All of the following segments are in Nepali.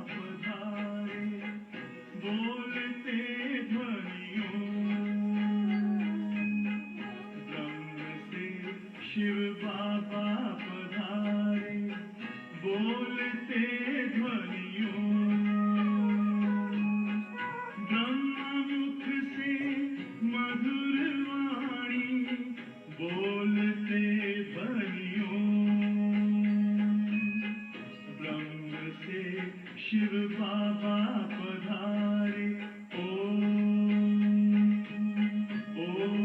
पधारे बोलते ध्वनियों ब्रह्म से शिव बाबा पधारे बोलते ध्वनियों ब्रह्ममुख से मधुर वाणी बोलते ध्वनियों ब्रह्म से शिव बाबा पधारे ओम ओम।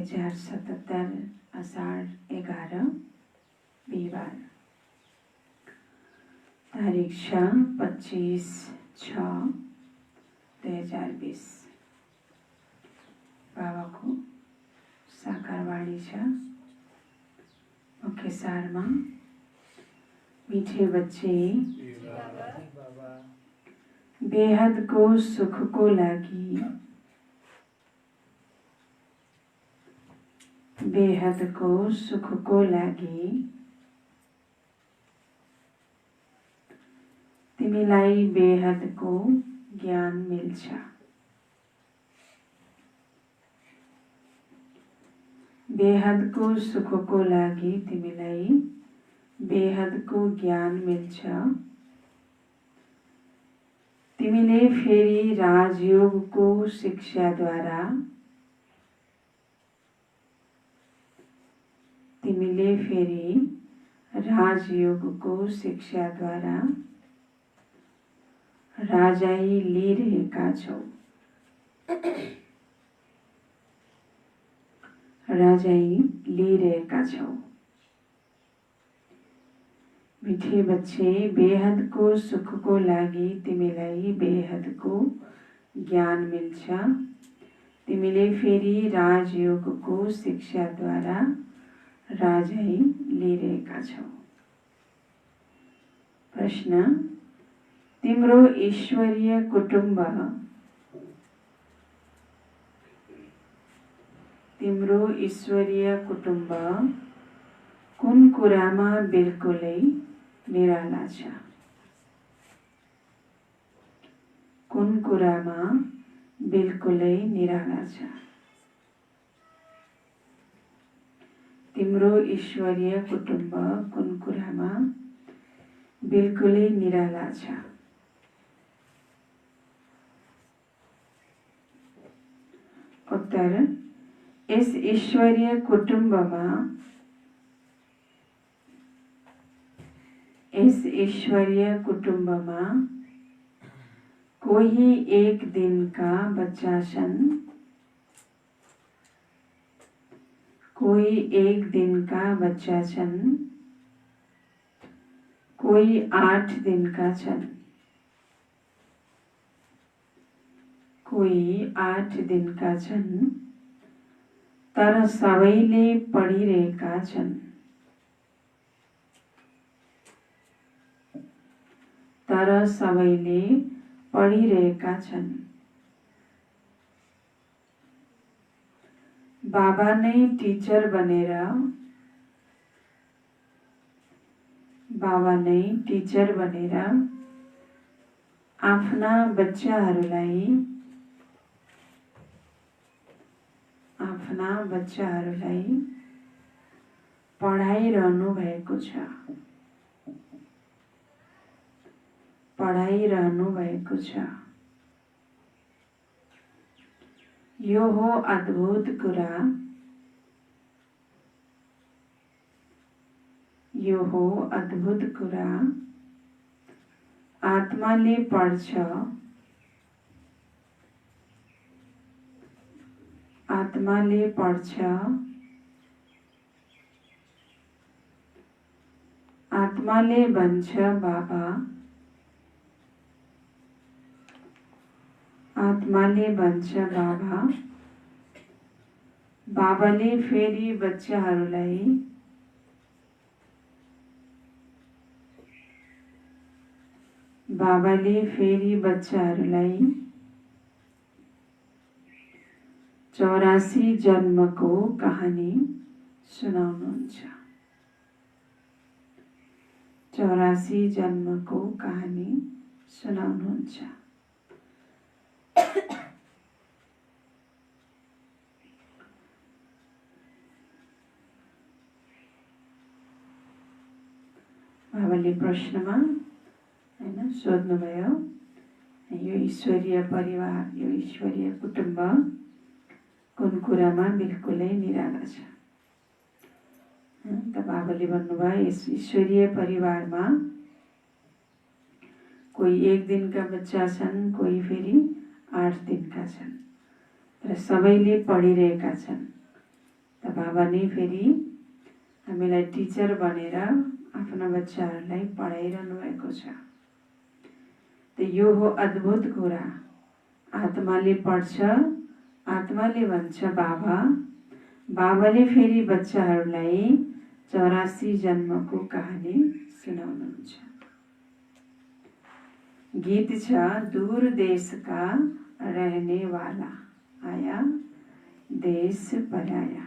2077 आषाढ 11 बिहिबार, तारिख 25/6/2020। बाबाको साकार वाणी छ। मुख्य सारमा मीठे बच्चे बेहदको सुखको लागि बेहदको सुखको लागि तिमीलाई बेहदको ज्ञान मिल्छ। बेहदको सुखको लागि तिमीलाई बेहदको ज्ञान मिल्छ। तिमीले फेरि राजयोगको शिक्षाद्वारा तिमीले फेरि राजयोगको शिक्षाद्वारा राजाई लिइरहेका छौ। राजाई लिइरहेका छौ। मिठे बच्चे बेहदको सुखको लागि तिमीलाई बेहदको ज्ञान मिल्छ। तिमीले फेरि राजयोगको शिक्षाद्वारा राजाई लिइरहेका छौ। प्रश्न, तिम्रो ईश्वरीय कुटुम्ब कुन कुरामा बिल्कुलै निराला छ? कुन कुरामा बिल्कुलै निराला छ? तिम्रो ईश्वरीय कुटुम्ब कुन कुरामा बिल्कुलै निराला छ? उत्तर, यस ईश्वरीय कुटुम्बमा कोही एक दिनका बच्चा छन्। कोही एक दिनका बच्चा छन्। कोही 8 दिनका छन्। कोही 8 दिनका छन्। तर सबैले पढिरहेका छन्। तर सबैले पढिरहेका छन्। बाबा नै टिचर बनेर आफ्ना बच्चाहरूलाई पढाइरहनु भएको छ। यो हो अद्भुत कुरा। यो हो अद्भुत कुरा। आत्माले पढ्छ। आत्माले पढ्छ। आत्माले भन्छ बाबा। आत्माले भन्छ बाबा। बाबाले फेरि बच्चाहरूलाई बाबाले फेरि बच्चाहरूलाई 84 जन्मको कहानी सुनाउनुहुन्छ। 84 जन्मको कहानी सुनाउनुहुन्छ। बाबाले प्रश्नमा सोध्नुभयो, यो ईश्वरीय परिवार, यो ईश्वरीय कुटुम्ब कुन कुरामा बिल्कुलै निराला छ? त बाबाले भन्नुभयो, यस ईश्वरीय परिवारमा कोही 1 दिनका बच्चा छन्, कोही फेरि 8 दिनका छन्। तर सबैले पढिरहेका छन्। त बाबाले फेरि हामीलाई टिचर बनेर आफ्ना बच्चाहरूलाई पढाइरहनु भएको छ। त यो हो अद्भुत कुरा। आत्माले पढ्छ, आत्माले भन्छ बाबा, बाबाले फेरि बच्चाहरूलाई 84 जन्मको कहानी सुनाउनुहुन्छ। गीत छ दूर देश का रहने वाला आया देश पराया।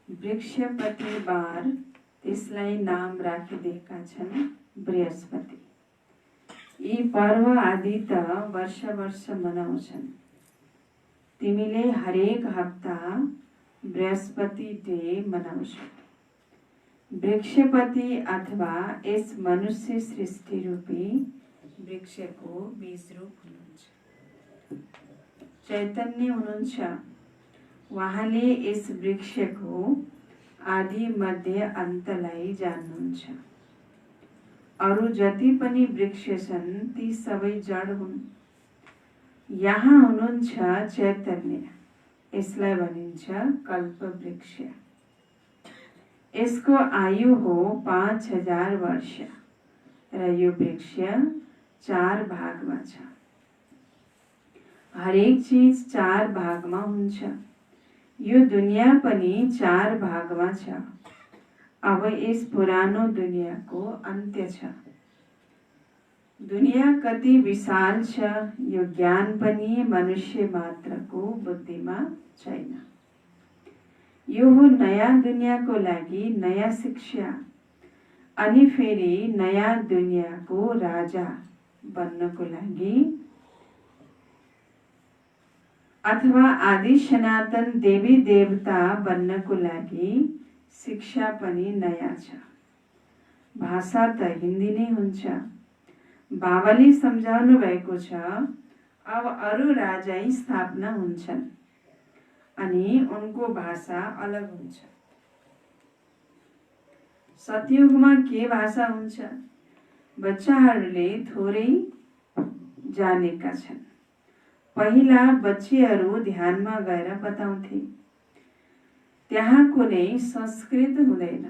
वृक्षपति बार त्यसलाई नाम राखिदिएका छन् बृहस्पति। यी पर्व आदि त वर्ष वर्ष मनाउँछन्। तिमीले हरेक हप्ता बृहस्पति डे मनाउँछौ। वृक्षपति अथवा यस मनुष्य सृष्टि रूपी वृक्षको बीज रूप हुनुहुन्छ। चैतन्य हुनुहुन्छ। उहाँले यस वृक्षको आदि मध्य अन्तलाई जान्नुहुन्छ। अरू जति पनि वृक्ष छन् ती सबै जड हुन्। यहाँ हुनुहुन्छ चैतन्य। यसलाई भनिन्छ कल्प वृक्ष। यसको आयु हो 5000 वर्ष र यो वृक्ष 4 भागमा छ। हरेक चीज 4 भागमा हुन्छ। यो दुनिया पनि 4 भागमा छ। अब यस पुरानो दुनियाँको अन्त्य छ। दुनिया कति विशाल छ यो ज्ञान पनि मनुष्य मात्रको बुद्धिमा छैन। यो हो नयाँ दुनियाँको लागि नयाँ शिक्षा अनि फेरि नयाँ दुनियाँको राजा बन्नको लागि अथवा आदि सनातन देवी देवता बन्नको लागि शिक्षा पनि नयाँ छ। भाषा त हिन्दी नै हुन्छ। बाबाले सम्झाउनु भएको छ अब अरू राजा स्थापना हुन्छन् अनि उनको भाषा अलग हुन्छ। सतयुगमा के भाषा हुन्छ बच्चाहरूले थोरै जानेका छन्। पहिला बच्चीहरू ध्यानमा गएर बताउँथे। त्यहाँ कुनै संस्कृत हुँदैन।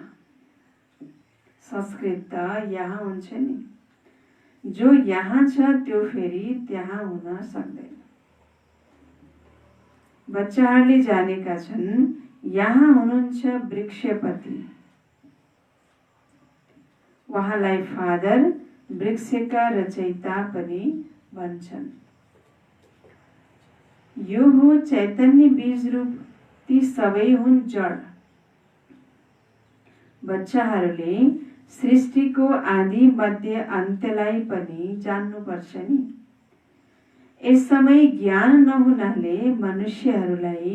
संस्कृत त यहाँ हुन्छ नि। जो यहाँ छ त्यो फेरि त्यहाँ हुन सक्दैन। बच्चाहरूले जानेका छन् यहाँ हुनुहुन्छ वृक्षपति। उहाँलाई फादर वृक्षका रचयिता पनि भन्छन्। यो हो चैतन्य बीज रूप। ती सबै हुन् जड। बच्चाहरूले सृष्टिको आदि मध्य अन्त्यलाई पनि जान्नुपर्छ नि। यस समय ज्ञान नहुनाले मनुष्यहरूलाई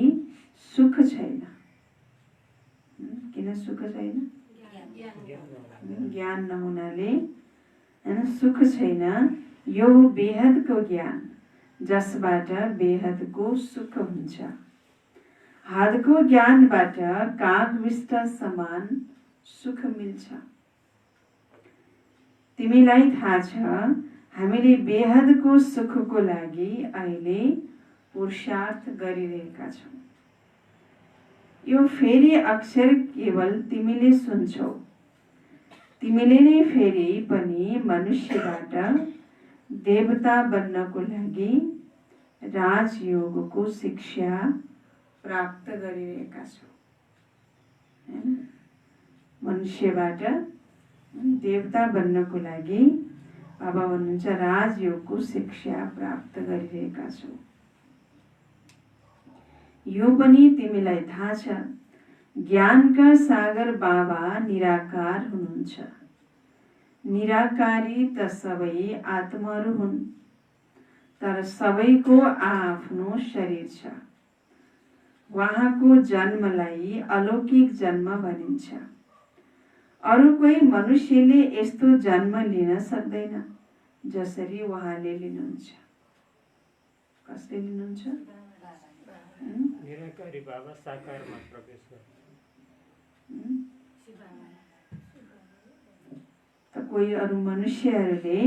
सुख छैन। किन सुख छैन? ज्ञान नहुनाले हैन, सुख छैन। यो बेहदको ज्ञान जसबाट बेहदको सुख हुन्छ। हदको ज्ञानबाट कागविष्ट समान सुख मिल्छ। तिमीलाई थाहा छ हामीले बेहदको सुखको लागि अहिले पुरुषार्थ गरिरहेका छौँ। यो फेरि अक्षर केवल तिमीले सुन्छौ। तिमीले नै फेरि पनि मनुष्यबाट देवता बन्नको लागि राजयोगको शिक्षा प्राप्त गरिरहेका छौ। मनुष्यबाट देवता बन्नको लागि बाबा भन्नुहुन्छ राजयोगको शिक्षा प्राप्त गरिरहेका छौ। यो पनि तिमीलाई थाहा छ ज्ञानका सागर बाबा निराकार हुनुहुन्छ। निराकारी त सबै आत्माहरू हुन्, तर सबैको आफ्नो शरीर छ। उहाँको जन्मलाई अलौकिक जन्म भनिन्छ। अरू कोही मनुष्यले यस्तो जन्म लिन सक्दैन जसरी उहाँले लिनुहुन्छ। कसले लिनुहुन्छ? निराकारी बाबा साकारमा प्रवेश गर्नु। त कोही अरू मनुष्यहरूले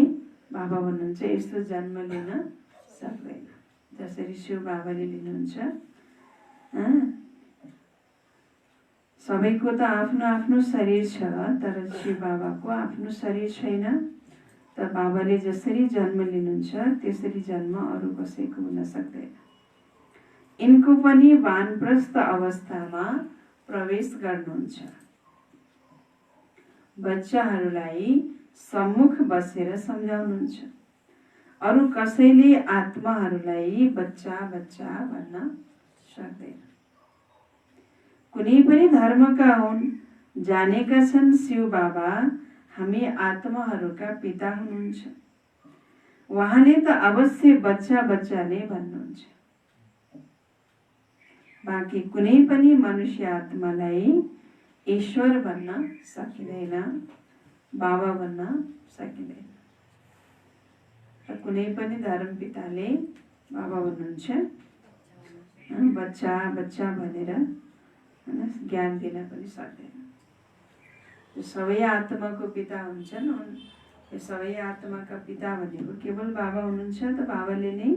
बाबा भन्नुहुन्छ यस्तो जन्म लिन सक्दैन जसरी शिव बाबाले लिनुहुन्छ। सबैको त आफ्नो आफ्नो शरीर छ, तर शिव बाबाको आफ्नो शरीर छैन। त बाबाले जसरी जन्म लिनुहुन्छ त्यसरी जन्म अरू कसैको हुन सक्दैन। यिनको पनि वानप्रस्थ अवस्थामा प्रवेश गर्नुहुन्छ। बच्चाहरूलाई सम्मुख बसेर सम्झाउनुहुन्छ। अरू कसैले आत्माहरूलाई बच्चा बच्चा भन्न सक्दैन। कुनै पनि धर्मका हुन्, जानेका छन् शिव बाबा हामी आत्माहरूका पिता हुनुहुन्छ। उहाँले त अवश्य बच्चा बच्चा नै भन्नुहुन्छ। बाँकी कुनै पनि मनुष्य आत्मालाई ईश्वर भन्न सकिँदैन, बाबा भन्न सकिँदैन। र कुनै पनि धर्म पिताले बाबा भन्नुहुन्छ बच्चा बच्चा भनेर ज्ञान दिन पनि सक्दैन। सबै आत्माको पिता हुन्छन्। यो सबै आत्माका पिता भनेको केवल बाबा हुनुहुन्छ। त बाबाले नै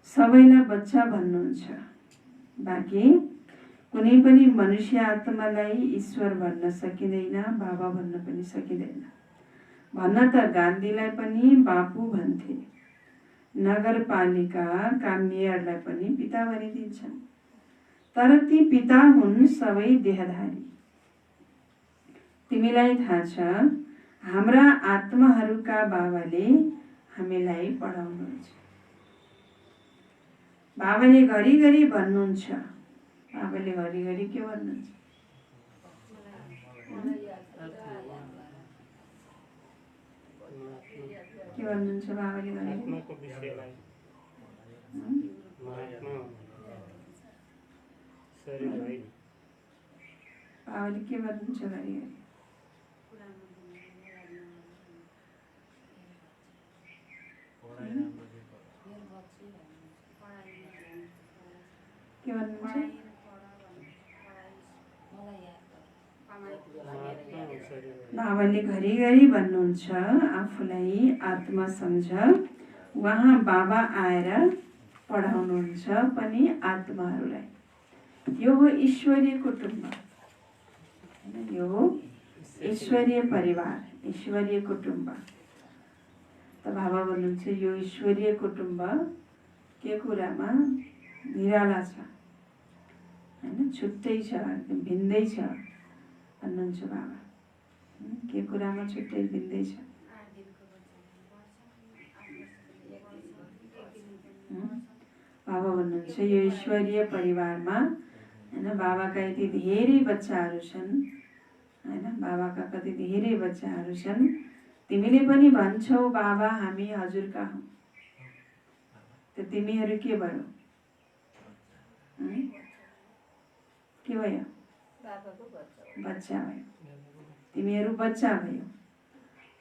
सबैलाई बच्चा भन्नुहुन्छ। बाँकी कुनै पनि मनुष्य आत्मालाई ईश्वर भन्न सकिँदैन, बाबा भन्न पनि सकिँदैन। भन्न त गान्धीलाई पनि बापू भन्थे, नगरपालिकाका मेयरलाई पनि पिता भनिदिन्छन्। तर ती पिता हुन् सबै देहधारी। तिमीलाई थाहा छ हाम्रा आत्माहरूका बाबाले हामीलाई पढाउनुहुन्छ। बाबाले घरिघरि भन्नुहुन्छ। बाबाले घरिघरि के भन्नुहुन्छ? के भन्नुहुन्छ बाबाले घरिघरि? आत्माको विषयलाई महात्मा शरीर होइन। बाबाले के भन्नुहुन्छ घरिघरि? के भन्नुहुन्छ? बाबाले घरिघरि भन्नुहुन्छ आफूलाई आत्मा सम्झ। उहाँ बाबा आएर पढाउनुहुन्छ पनि आत्माहरूलाई। यो हो ईश्वरीय कुटुम्ब, यो हो ईश्वरीय परिवार, ईश्वरीय कुटुम्ब। त बाबा भन्नुहुन्छ यो ईश्वरीय कुटुम्ब के कुरामा निराला छ, होइन, छुट्टै छ, एकदम भिन्दै छ भन्नुहुन्छ बाबा। के कुरामा छुट्टै भिन्दै छ? बाबा भन्नुहुन्छ यो ईश्वरीय परिवारमा होइन बाबाका यति धेरै बच्चाहरू छन्, हैन। बाबाका कति धेरै बच्चाहरू छन्। तिमीले पनि भन्छौ बाबा हामी हजुरका हौँ, त तिमीहरू के भयो? के भयो? बच्चा भयो। तिमीहरू बच्चा भयो।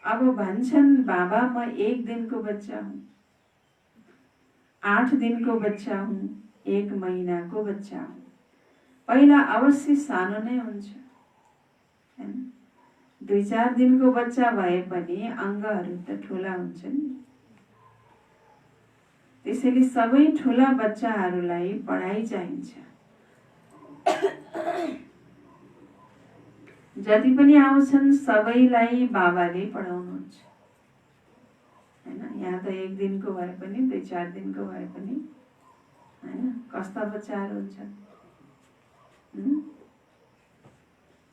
अब भन्छन् बाबा म 1 दिनको बच्चा हुँ, 8 दिनको बच्चा हुँ, 1 महिनाको बच्चा हुँ। पहिला अवश्य सानो नै हुन्छ हैन। 2-4 दिनको बच्चा भए पनि अङ्गहरू त ठुला हुन्छन्। त्यसैले सबै ठुला बच्चाहरूलाई पढाइ चाहिन्छ। जति पनि आउँछन् सबैलाई बाबाले पढाउनुहुन्छ हैन। यहाँ त 1 दिनको भए पनि 2-4 दिनको भए पनि हैन। कस्ता बच्चाहरू हुन्छन्?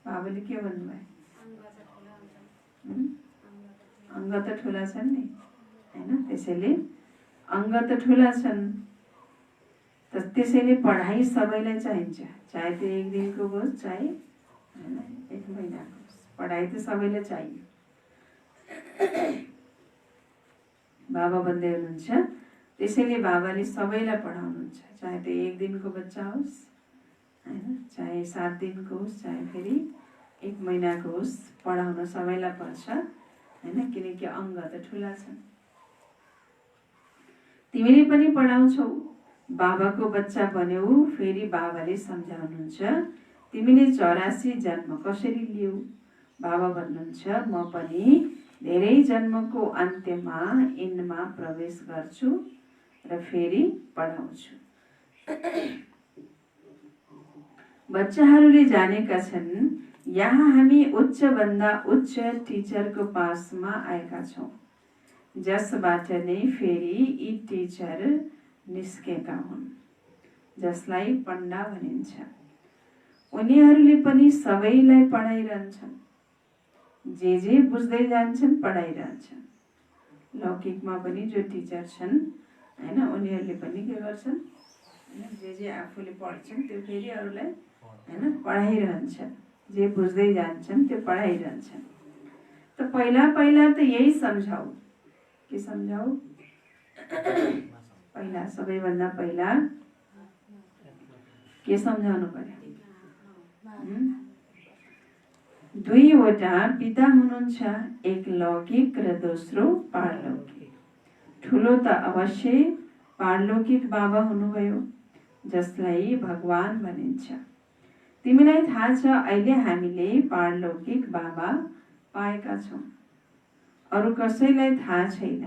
बाबाले के भन्नुभयो? अङ्ग त ठुला छन् नि हैन। त्यसैले अङ्ग त ठुला छन्, त्यसैले पढाइ सबैलाई चाहिन्छ, चाहे त्यो 1 दिनको होस् चाहे 1 महिनाको होस्, पढाइ त सबैलाई चाहियो। बाबा भन्दै हुनुहुन्छ त्यसैले बाबाले सबैलाई पढाउनुहुन्छ, चाहे त्यो 1 दिनको बच्चा होस् हैन, चाहे 7 दिनको होस्, चाहे फेरि 1 महिनाको होस्, पढाउन सबैलाई पर्छ हैन। किनकि अङ्ग त ठुला छन्। तिमीले पनि पढाउँछौ, बाबाको बच्चा बन्यौ। फेरि बाबाले सम्झाउनुहुन्छ तिमीले 84 जन्म कसरी लियौ? बाबा भन्नुहुन्छ म पनि धेरै जन्मको अन्त्यमा यिनमा प्रवेश गर्छु र फेरि पढाउँछु। बच्चाहरूले जानेका छन् यहाँ हामी उच्चभन्दा उच्च टिचरको पासमा आएका छौँ, जसबाट नै फेरि यी टिचर निस्केका हुन्, जसलाई पण्डा भनिन्छ। उनीहरूले पनि सबैलाई पढाइरहन्छन्, जे बुझ्दै जान्छन् पढाइरहन्छन्। लौकिकमा पनि जो टिचर छन् हैन, उनीहरूले पनि के गर्छन्? जे आफूले पढ्छन् त्यो फेरि अरूलाई हैन पढाइरहन्छन्, जे बुझ्दै जान्छन् त्यो पढाइरहन्छन्। त पहिला त यही सम्झाऊ। के सम्झाऊ? पहिला सबैभन्दा पहिला के सम्झाउनु पर्यो? 2वटा पिता हुनुहुन्छ, एक लौकिक र दोस्रो पारलौकिक। ठुलो त अवश्य पारलौकिक बाबा हुनुभयो, जसलाई भगवान भनिन्छ। तिमीलाई थाहा छ अहिले हामीले पारलौकिक बाबा पाएका छौँ, अरू कसैलाई थाहा छैन।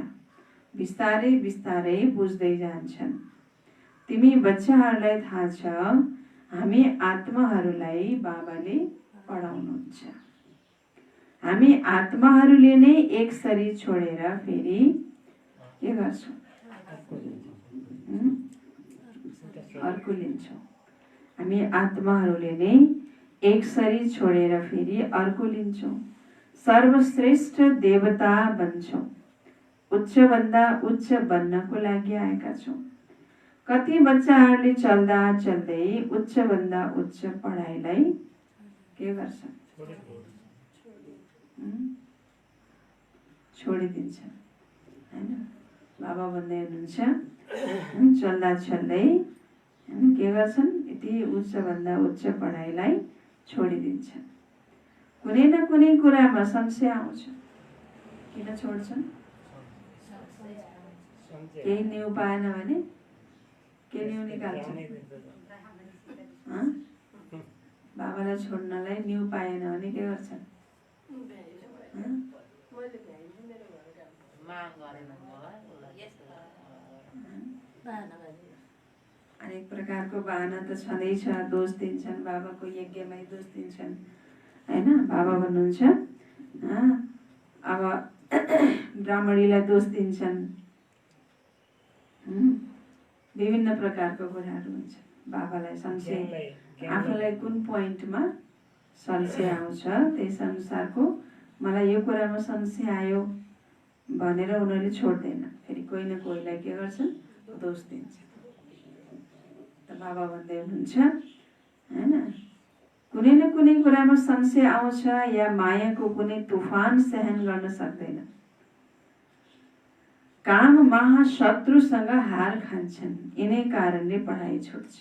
बिस्तारै बिस्तारै बुझ्दै जान्छन्। तिमी बच्चाहरूलाई थाहा छ हामी आत्माहरूलाई बाबाले पढाउनुहुन्छ। हामी आत्माहरूले नै एक शरीर छोडेर फेरि के गर्छौँ? अर्को लिन्छौँ। हामी आत्माहरूले नै एक शरीर छोडेर फेरि अर्को लिन्छौँ। सर्वश्रेष्ठ देवता बन्छौँ, उच्चभन्दा उच्च बन्नको लागि आएका छौँ। कति बच्चाहरूले चल्दा चल्दै उच्चभन्दा उच्च पढाइलाई के गर्छन्? छोडिदिन्छन् हैन। बाबा भन्दै हुनुहुन्छ चल्दा चल्दै के गर्छन्? यति उच्चभन्दा उच्च पढाइलाई छोडिदिन्छन्। कुनै न कुनै कुरामा संशय आउँछ। किन छोड्छन्? केही न्यु पाएन भने के न्यु निकाल्छन्? बाबालाई छोड्नलाई न्यु पाएन भने के गर्छन्? अनेक प्रकारको बहाना त छँदैछ। दोष दिन्छन्, बाबाको यज्ञमै दोष दिन्छन् हैन। बाबा भन्नुहुन्छ अब ब्राह्मणीलाई दोष दिन्छन्। विभिन्न प्रकारको कुराहरू हुन्छ। बाबालाई संशय, आफूलाई कुन पोइन्टमा संशय आउँछ त्यस अनुसारको मलाई यो कुरामा संशय आयो भनेर उनीहरूले छोड्दैन। फेरि कोही न कोहीलाई के गर्छन्? दोष दिन्छन्। त बाबा भन्दै हुनुहुन्छ हैन, कुनै न कुनै कुरामा संशय आउँछ या मायाको कुनै तुफान सहन गर्न सक्दैन। काम महाशत्रुसँग हार खान्छन्, यिनै कारणले पढाइ छुट्छ।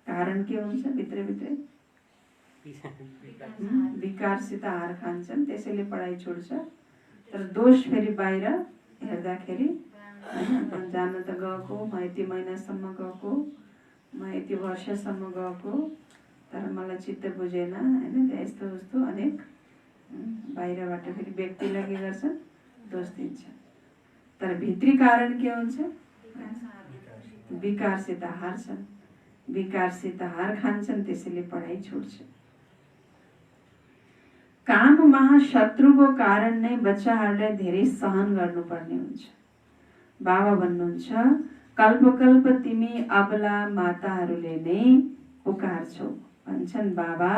कारण के हुन्छ? भित्रभित्रै विकारसित हार खान्छन्, त्यसैले पढाइ छुट्छ। तर दोष फेरि बाहिर हेर्दाखेरि होइन, जान त गएको, म यति महिनासम्म गएको, म यति वर्षसम्म गएको, तर मलाई चित्त बुझेन होइन, यस्तो उस्तो अनेक बाहिरबाट फेरि व्यक्तिलाई के गर्छन्? दोष दिन्छन्। तर भित्री कारण के हुन्छ? विकारसित हार्छन्, विकारसित हार खान्छन्, त्यसैले पढाइ छुट्छ। काम महाशत्रुको कारण नै बच्चाहरूलाई धेरै सहन गर्नुपर्ने हुन्छ। बाबा भन्नुहुन्छ, कल्प कल्प तिमी अबला माताहरूले नै पुकार्छौ। भन्छन्, बाबा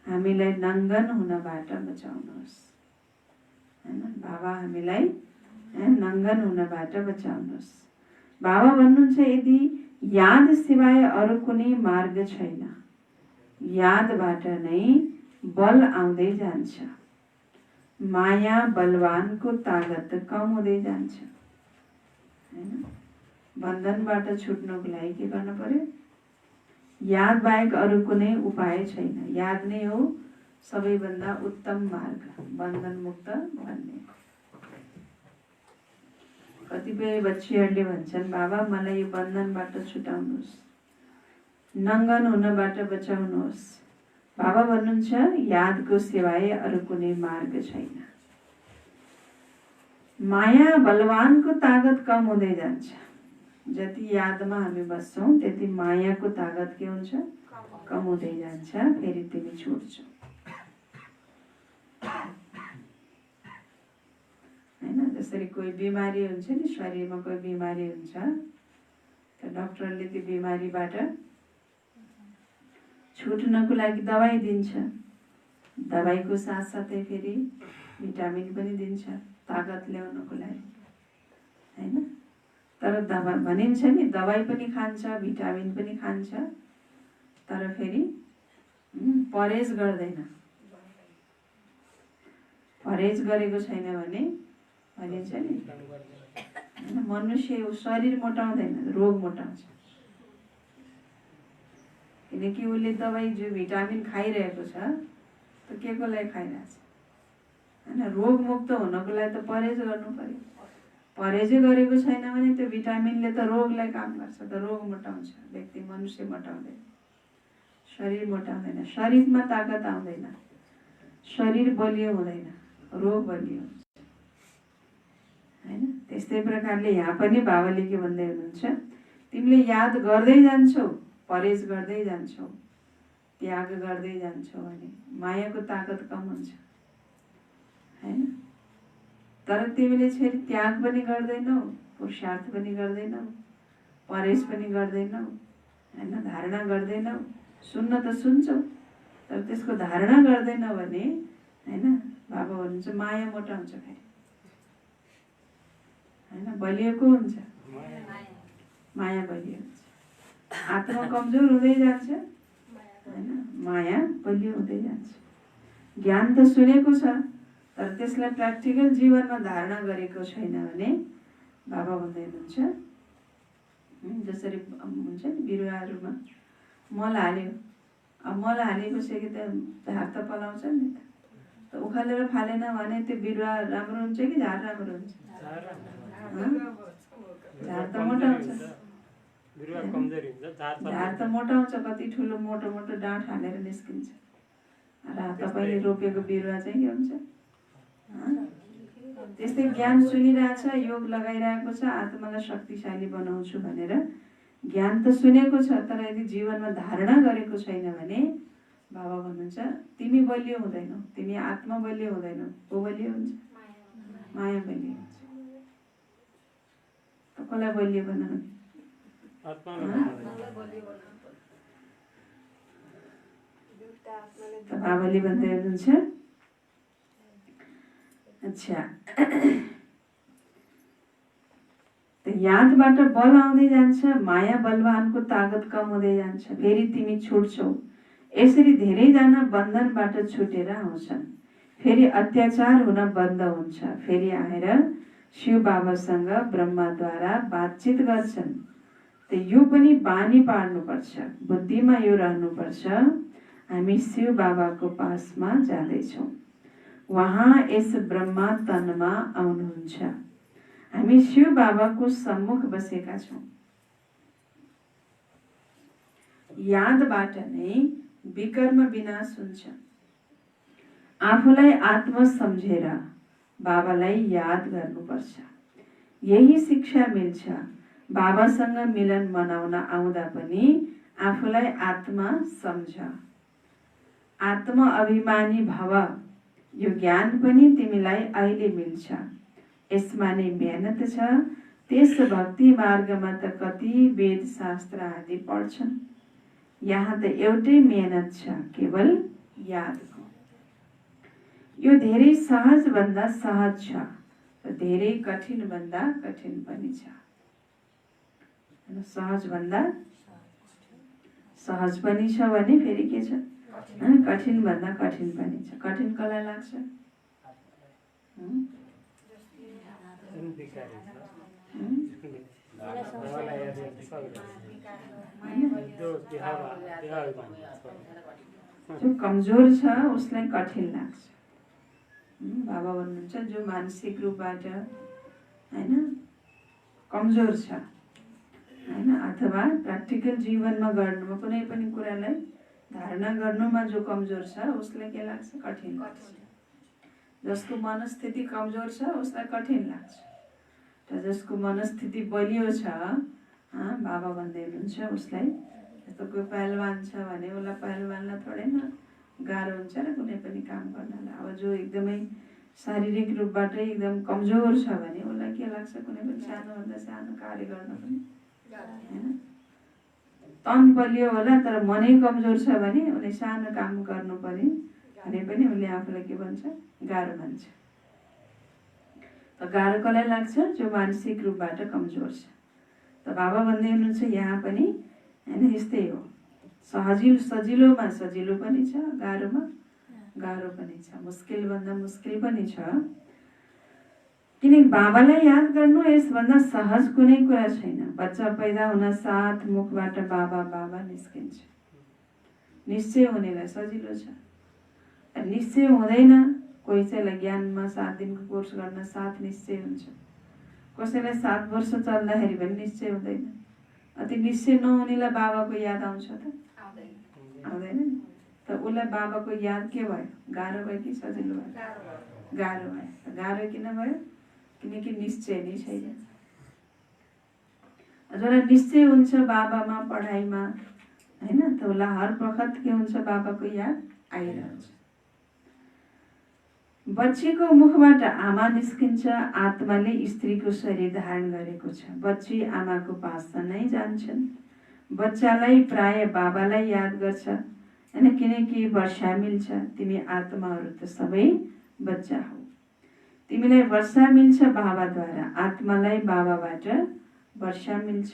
हामीलाई नङ्गन हुनबाट बचाउनुहोस् हैन, बाबा हामीलाई नङ्गन हुनबाट बचाउनुहोस्। बाबा भन्नुहुन्छ, यदि याद सिवाय अरू कुनै मार्ग छैन, यादबाट नै बल आउँदै जान्छ। माया बलवानको तागत कम हुँदै जान्छ हैन। बन्धनबाट छुट्नको लागि के गर्न पर्यो? याद बाहेक अरू कुनै उपाय छैन। याद नै हो सबैभन्दा उत्तम मार्ग, बन्धन मुक्त भन्ने। कतिपय बच्चीहरूले भन्छन्, बाबा मलाई यो बन्धनबाट छुटाउनुहोस्, नङ्गन हुनबाट बचाउनुहोस्। बाबा भन्नुहुन्छ, यादको सिवाय अरू कुनै मार्ग छैन। माया बलवानको तागत कम हुँदै जान्छ। जति यादमा हामी बस्छौँ त्यति मायाको तागत के हुन्छ? कम हुँदै जान्छ। फेरि तिमी छुट्छौ हैन। जसरी कोही बिमारी हुन्छ नि, शरीरमा कोही बिमारी हुन्छ, त डाक्टरले त्यो बिमारीबाट छुट्नको लागि दबाई दिन्छ। दबाईको साथसाथै फेरि भिटामिन पनि दिन्छ तागत ल्याउनको लागि हैन। तर दबाई भनिन्छ नि, दबाई पनि खान्छ, भिटामिन पनि खान्छ, तर फेरि परहेज गर्दैन। परहेज गरेको छैन भने भनिन्छ नि, मनुष्य शरीर मोटाउँदैन, रोग मोटाउँछ। किनकि उसले दबाई जो भिटामिन खाइरहेको छ त के को लागि खाइरहेछ हैन, रोग मुक्त हुनको लागि त परहेज गर्नु पर्यो। परहेजै गरेको छैन भने त्यो भिटामिनले त रोगलाई काम गर्छ, त रोग मोटाउँछ। व्यक्ति मनुष्य मोटाउँदैन, शरीर मोटाउँदैन, शरीरमा तागत आउँदैन, शरीर बलियो हुँदैन, रोग बलियो हुन्छ हैन। त्यस्तै प्रकारले यहाँ पनि बाबाले के भन्दै हुनुहुन्छ, तिमीले याद गर्दै जान्छौ, परहेज गर्दै जान्छौ, त्याग गर्दै जान्छौ भने मायाको तागत कम हुन्छ हैन। तर तिमीले फेरि त्याग पनि गर्दैनौ, पुरुषार्थ पनि गर्दैनौ, परहेज पनि गर्दैनौ हैन, धारणा गर्दैनौ। सुन्न त सुन्छौ, तर त्यसको धारणा गर्दैनौ भने हैन, बाबा भन्नुहुन्छ माया मोटाउँछ फेरि हैन, बलिएको हुन्छ, माया बलियो हुन्छ। आत्मा कमजोर हुँदै जान्छ हैन, माया बलियो हुँदै जान्छ। ज्ञान त सुनेको छ, तर त्यसलाई प्र्याक्टिकल जीवनमा धारणा गरेको छैन भने बाबा भन्दै हुनुहुन्छ, जसरी हुन्छ नि बिरुवाहरूमा मल हाल्यो, अब मल हालेपछि त झार त पलाउँछ नि त उखालेर फालेन भने त्यो बिरुवा राम्रो हुन्छ कि झार राम्रो हुन्छ? झार त मोटाउँछ, झार त मोटाउँछ। कति ठुलो मोटो मोटो डाँठ हालेर निस्किन्छ, र तपाईँले रोपेको बिरुवा चाहिँ के हुन्छ? त्यस्तै ज्ञान सुनिरहेछ, योग लगाइरहेको छ, आत्मालाई शक्तिशाली बनाउँछु भनेर ज्ञान त सुनेको छ, तर यदि जीवनमा धारणा गरेको छैन भने बाबा भन्नुहुन्छ तिमी बलियो हुँदैनौ, तिमी आत्मा बलियो हुँदैनौ। को बलियो हुन्छ? माया बलियो हुन्छ। त कसलाई बलियो बनाउने? त बाबाले भन्दै हुनुहुन्छ, अच्छा त यादबाट बल आउँदै जान्छ, माया बलवानको तागत कम हुँदै जान्छ, फेरि तिमी छुट्छौ। यसरी धेरैजना बन्धनबाट छुटेर आउँछन्, फेरि अत्याचार हुन बन्द हुन्छ, फेरि आएर शिव बाबासँग ब्रह्माद्वारा बातचित गर्छन्। त यो पनि बानी पार्नुपर्छ, बुद्धिमा यो रहनुपर्छ, हामी शिव बाबाको पासमा जाँदैछौँ, उहाँ यस ब्रह्मा तनमा आउनुहुन्छ, हामी शिव बाबाको सम्मुख बसेका छौँ। यादबाट नै विकर्म विनाश हुन्छ। आफूलाई आत्मा सम्झेर बाबालाई याद गर्नुपर्छ। यही शिक्षा मिल्छ। बाबासँग मिलन मनाउन आउँदा पनि आफूलाई आत्मा सम्झ, आत्म अभिमानी भव। यो ज्ञान पनि तिमीलाई अहिले मिल्छ, यसमा नै मेहनत छ। त्यस भक्ति मार्गमा त कति वेद शास्त्र आदि पढ्छन्, यहाँ त एउटै मेहनत छ, केवल यादको। यो धेरै सहज भन्दा सहज छ, र धेरै कठिन भन्दा कठिन पनि छ। सहज भन्दा सहज पनि छ भने फेरि के छ, कठिन भन्दा कठिन पनि छ। कठिन कसलाई लाग्छ? जो कमजोर छ उसलाई कठिन लाग्छ। बाबा भन्नुहुन्छ जो मानसिक रूपबाट हैन कमजोर छ हैन, अथवा प्र्याक्टिकल जीवनमा गर्नुमा कुनै पनि कुरालाई धारणा गर्नुमा जो कमजोर छ उसलाई के लाग्छ? कठिन लाग्छ। जसको मनस्थिति कमजोर छ उसलाई कठिन लाग्छ, र जसको मनस्थिति बलियो छ, बाबा भन्दै हुनुहुन्छ उसलाई, जस्तो कोही पहलवान छ भने उसलाई पहलवानलाई थोरै न गाह्रो हुन्छ र कुनै पनि काम गर्नलाई। अब जो एकदमै शारीरिक रूपबाट एकदम कमजोर छ भने उसलाई के लाग्छ? कुनै पनि सानोभन्दा सानो कार्य गर्न पनि हैन। तन बलियो होला तर मनै कमजोर छ भने उसले सानो काम गर्नु पर्यो भने पनि उसले आफूलाई के भन्छ? गाह्रो भन्छ। त गाह्रो कसलाई लाग्छ? जो मानसिक रूपबाट कमजोर छ। त बाबा भन्दै हुनुहुन्छ यहाँ पनि हैन यस्तै हो, सजिलोमा सजिलो पनि छ, गाह्रोमा गाह्रो पनि छ, मुस्किल भन्दा मुस्किल पनि छ। किनकि बाबालाई याद गर्नु यसभन्दा सहज कुनै कुरा छैन। बच्चा पैदा हुन साथ मुखबाट बाबा बाबा निस्किन्छ। निश्चय हुनेलाई सजिलो छ, निश्चय हुँदैन। कोही चाहिँ ज्ञानमा 7 दिनको कोर्स गर्न साथ निश्चय हुन्छ, कसैलाई 7 वर्ष चल्दाखेरि पनि निश्चय हुँदैन। अति निश्चय नहुनेलाई बाबाको याद आउँछ त? आउँदैन। त उसलाई बाबाको याद के भयो? गाह्रो भयो कि सजिलो भयो? गाह्रो भयो। गाह्रो किन भयो? किनकि निश्चय नै छैन। जसलाई निश्चय हुन्छ बाबामा, पढाइमा हैन, त उसलाई हर बखत के हुन्छ? बाबाको याद आइरहन्छ। बच्चीको मुखबाट आमा निस्किन्छ, आत्माले स्त्रीको शरीर धारण गरेको छ। बच्ची आमाको पास नै जान्छन्। बच्चालाई प्राय बाबालाई याद गर्छ हैन, किनकि वर्षा मिल्छ। तिमी आत्माहरू त सबै बच्चा हौ, तिमीलाई वर्षा मिल्छ बाबाद्वारा, आत्मालाई बाबाबाट वर्षा मिल्छ।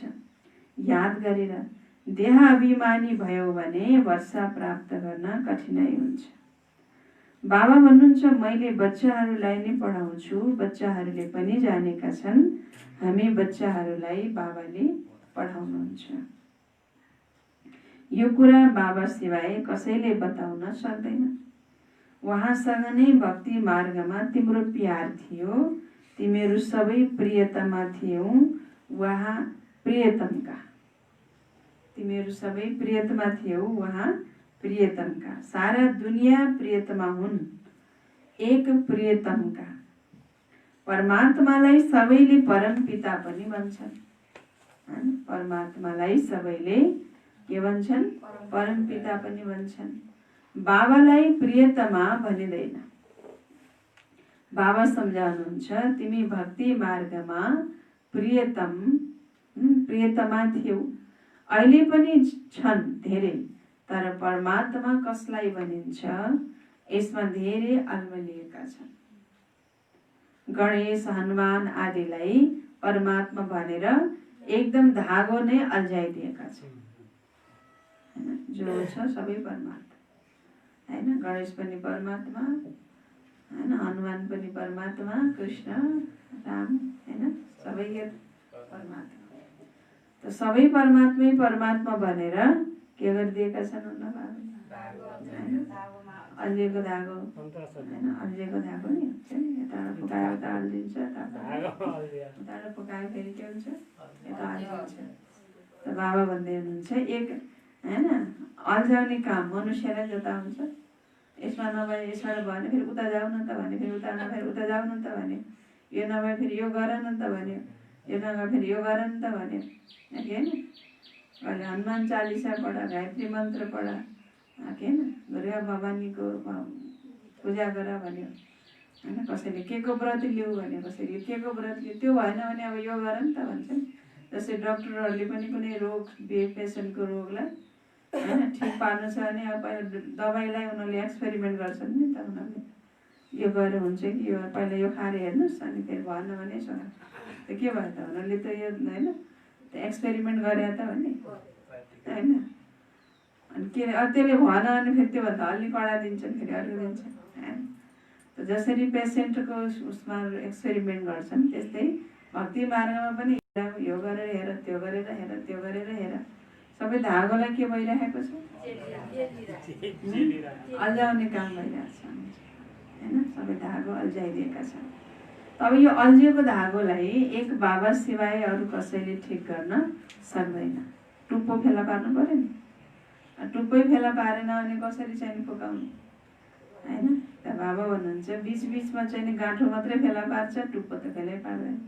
याद गरेर देह अभिमानी भयो भने वर्षा प्राप्त गर्न कठिनाइ हुन्छ। बाबा भन्नुहुन्छ मैले बच्चाहरूलाई नै पढाउँछु, बच्चाहरूले पनि जानेका छन्, हामी बच्चाहरूलाई बाबाले पढाउनुहुन्छ। यो कुरा बाबा सिवाय कसैले बताउन सक्दैन। उहाँसँग नै भक्ति मार्गमा तिम्रो प्यार थियो, तिमीहरू सबै प्रियतमा थियौ, उहाँ प्रियतमका। तिमीहरू सबै प्रियतमा थियौ, उहाँ प्रियतमका। सारा दुनिया प्रियतमा हुन्, एक प्रियतमका। परमात्मालाई सबैले परम पिता पनि भन्छन्। परमात्मालाई सबैले के भन्छन्? परम पिता पनि भन्छन्। बाबालाई प्रियतमा भनिँदैन। बाबा सम्झाउनुहुन्छ तिमी भक्ति मार्गमा प्रियतमा थियौ, अहिले पनि छन् धेरै, तर परमात्मा कसलाई भनिन्छ यसमा धेरै अल्मलिएका छन्। गणेश, हनुमान आदिलाई परमात्मा भनेर एकदम धागो नै अल्झाइदिएका छन् हैन। जो छ सबै परमात्मा हैन। गणेश पनि परमात्मा हैन, हनुमान पनि परमात्मा, कृष्ण राम हैन, सबै परमात्मा। त सबै परमात्मै परमात्मा भनेर के गरिदिएका छन् भन्दा अल्झिएको धागो हैन। अल्झिएको धागो नि हुन्छ नि, यता फुकायो उता अल्झिन्छ, उता फुकायो फेरि के हुन्छ, यता अल्झिन्छ। त बाबा भन्दै हुनुहुन्छ एक हैन, अल्झाउने काम मनुष्यलाई जता हुन्छ, यसमा नभए यसबाट भने फेरि उता जाऊ न त भने, फेरि उता नभए उता जाऊ न त भने, यो नभए फेरि यो गर न त भन्यो, यो नभए फेरि यो गर न त भन्यो हैन। कहिले हनुमान चालिसा पढ, गायत्री मन्त्र पढ हैन, दुर्गा भवानीको पूजा गर भन्यो हैन। कसैले के को व्रत लिऊ भन्यो, कसैले के को व्रत लिऊ, त्यो भएन भने अब यो गर नि त भन्छन्। जस्तै डक्टरहरूले पनि कुनै रोग पेसेन्टको रोगलाई हैन ठिक पार्नु छ भने अब पहिला दबाईलाई उनीहरूले एक्सपेरिमेन्ट गर्छन् नि त। उनीहरूले यो गरेर हुन्छ कि यो पहिला यो खाएर हेर्नुहोस्, अनि फेरि भएन भने यसो त के भयो त, उनीहरूले त यो हैन एक्सपेरिमेन्ट गरे त हो नि हैन। अनि के त्यसले भएन भने फेरि त्योभन्दा अलि कडा दिन्छन्, फेरि अर्को दिन्छन् हैन। त जसरी पेसेन्टको उसमा एक्सपेरिमेन्ट गर्छन्, त्यस्तै भक्ति मार्गमा पनि यो गरेर हेर, त्यो गरेर हेर, त्यो गरेर हेर, सबै धागोलाई के भइरहेको छ, अल्झाउने काम भइरहेको छ हैन। सबै धागो अल्झाइदिएका छन्। अब यो अल्झिएको धागोलाई एक बाबा सिवाय अरू कसैले ठिक गर्न सक्दैन। टुप्पो फेला पार्नु पर्यो नि, टुप्पै फेला पारेन भने कसरी चाहिँ फुकाउनु हैन। त बाबा भन्नुहुन्छ बिच बिचमा चाहिँ गाँठो मात्रै फेला पार्छ, टुप्पो त फेलै पार्दैन।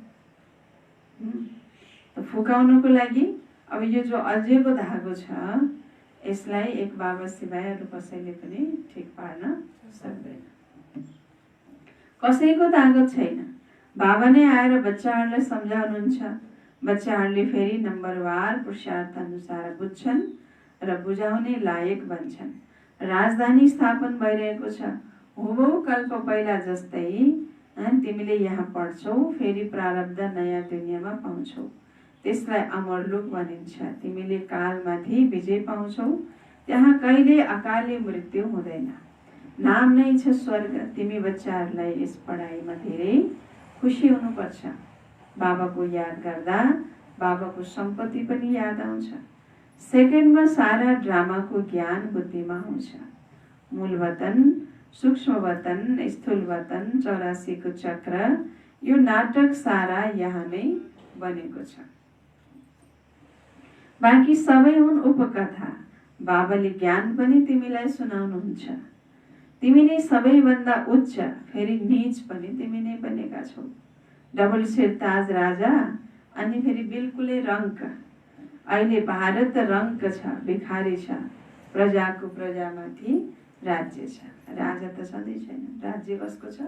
त फुकाउनको लागि अब यो जो अल्झिएको धागो छ, यसलाई एक बाबा सिवाय अरू कसैले पनि ठिक पार्न सक्दैन। कसैको तागत छैन। बाबा नै आएर बच्चाहरूलाई सम्झाउनुहुन्छ। बच्चाहरूले फेरि नम्बरवार पुरुषार्थ अनुसार बुझ्छन् र बुझाउने लायक बन्छन्। राजधानी स्थापन भइरहेको छ। हुबहु कल्प पहिला जस्तै तिमीले यहाँ पढ्छौ, फेरि प्रारब्ध नयाँ दुनियाँमा पाउँछौ। त्यसलाई अमरलोक भनिन्छ। तिमीले कालमाथि विजय पाउँछौ, त्यहाँ कहिले अकाले मृत्यु हुँदैन। नाम नै छ स्वर्ग। तिमी बच्चाहरूलाई यस पढाइमा धेरै खुसी हुनुपर्छ। बाबाको याद गर्दा बाबाको सम्पत्ति पनि याद आउँछ। सेकेन्डमा सारा ड्रामाको ज्ञान बुद्धिमा आउँछ। मूल वतन, सूक्ष्म वतन, स्थूल वतन, 84 को चक्र, यो नाटक सारा यहाँ नै बनेको छ। बाँकी सबै हुन् उपकथा। बाबाले ज्ञान पनि तिमीलाई सुनाउनुहुन्छ। तिमी नै सबैभन्दा उच्च, फेरि नीच पनि तिमी नै बनेका छौ। डबल सिरताज राजा, अनि फेरि बिल्कुलै रङ्क। अहिले भारत रङ्क छ, भिखारी छ। प्रजाको प्रजामाथि राज्य छ। राजा त सधैँ छैन, राज्य कसको छ?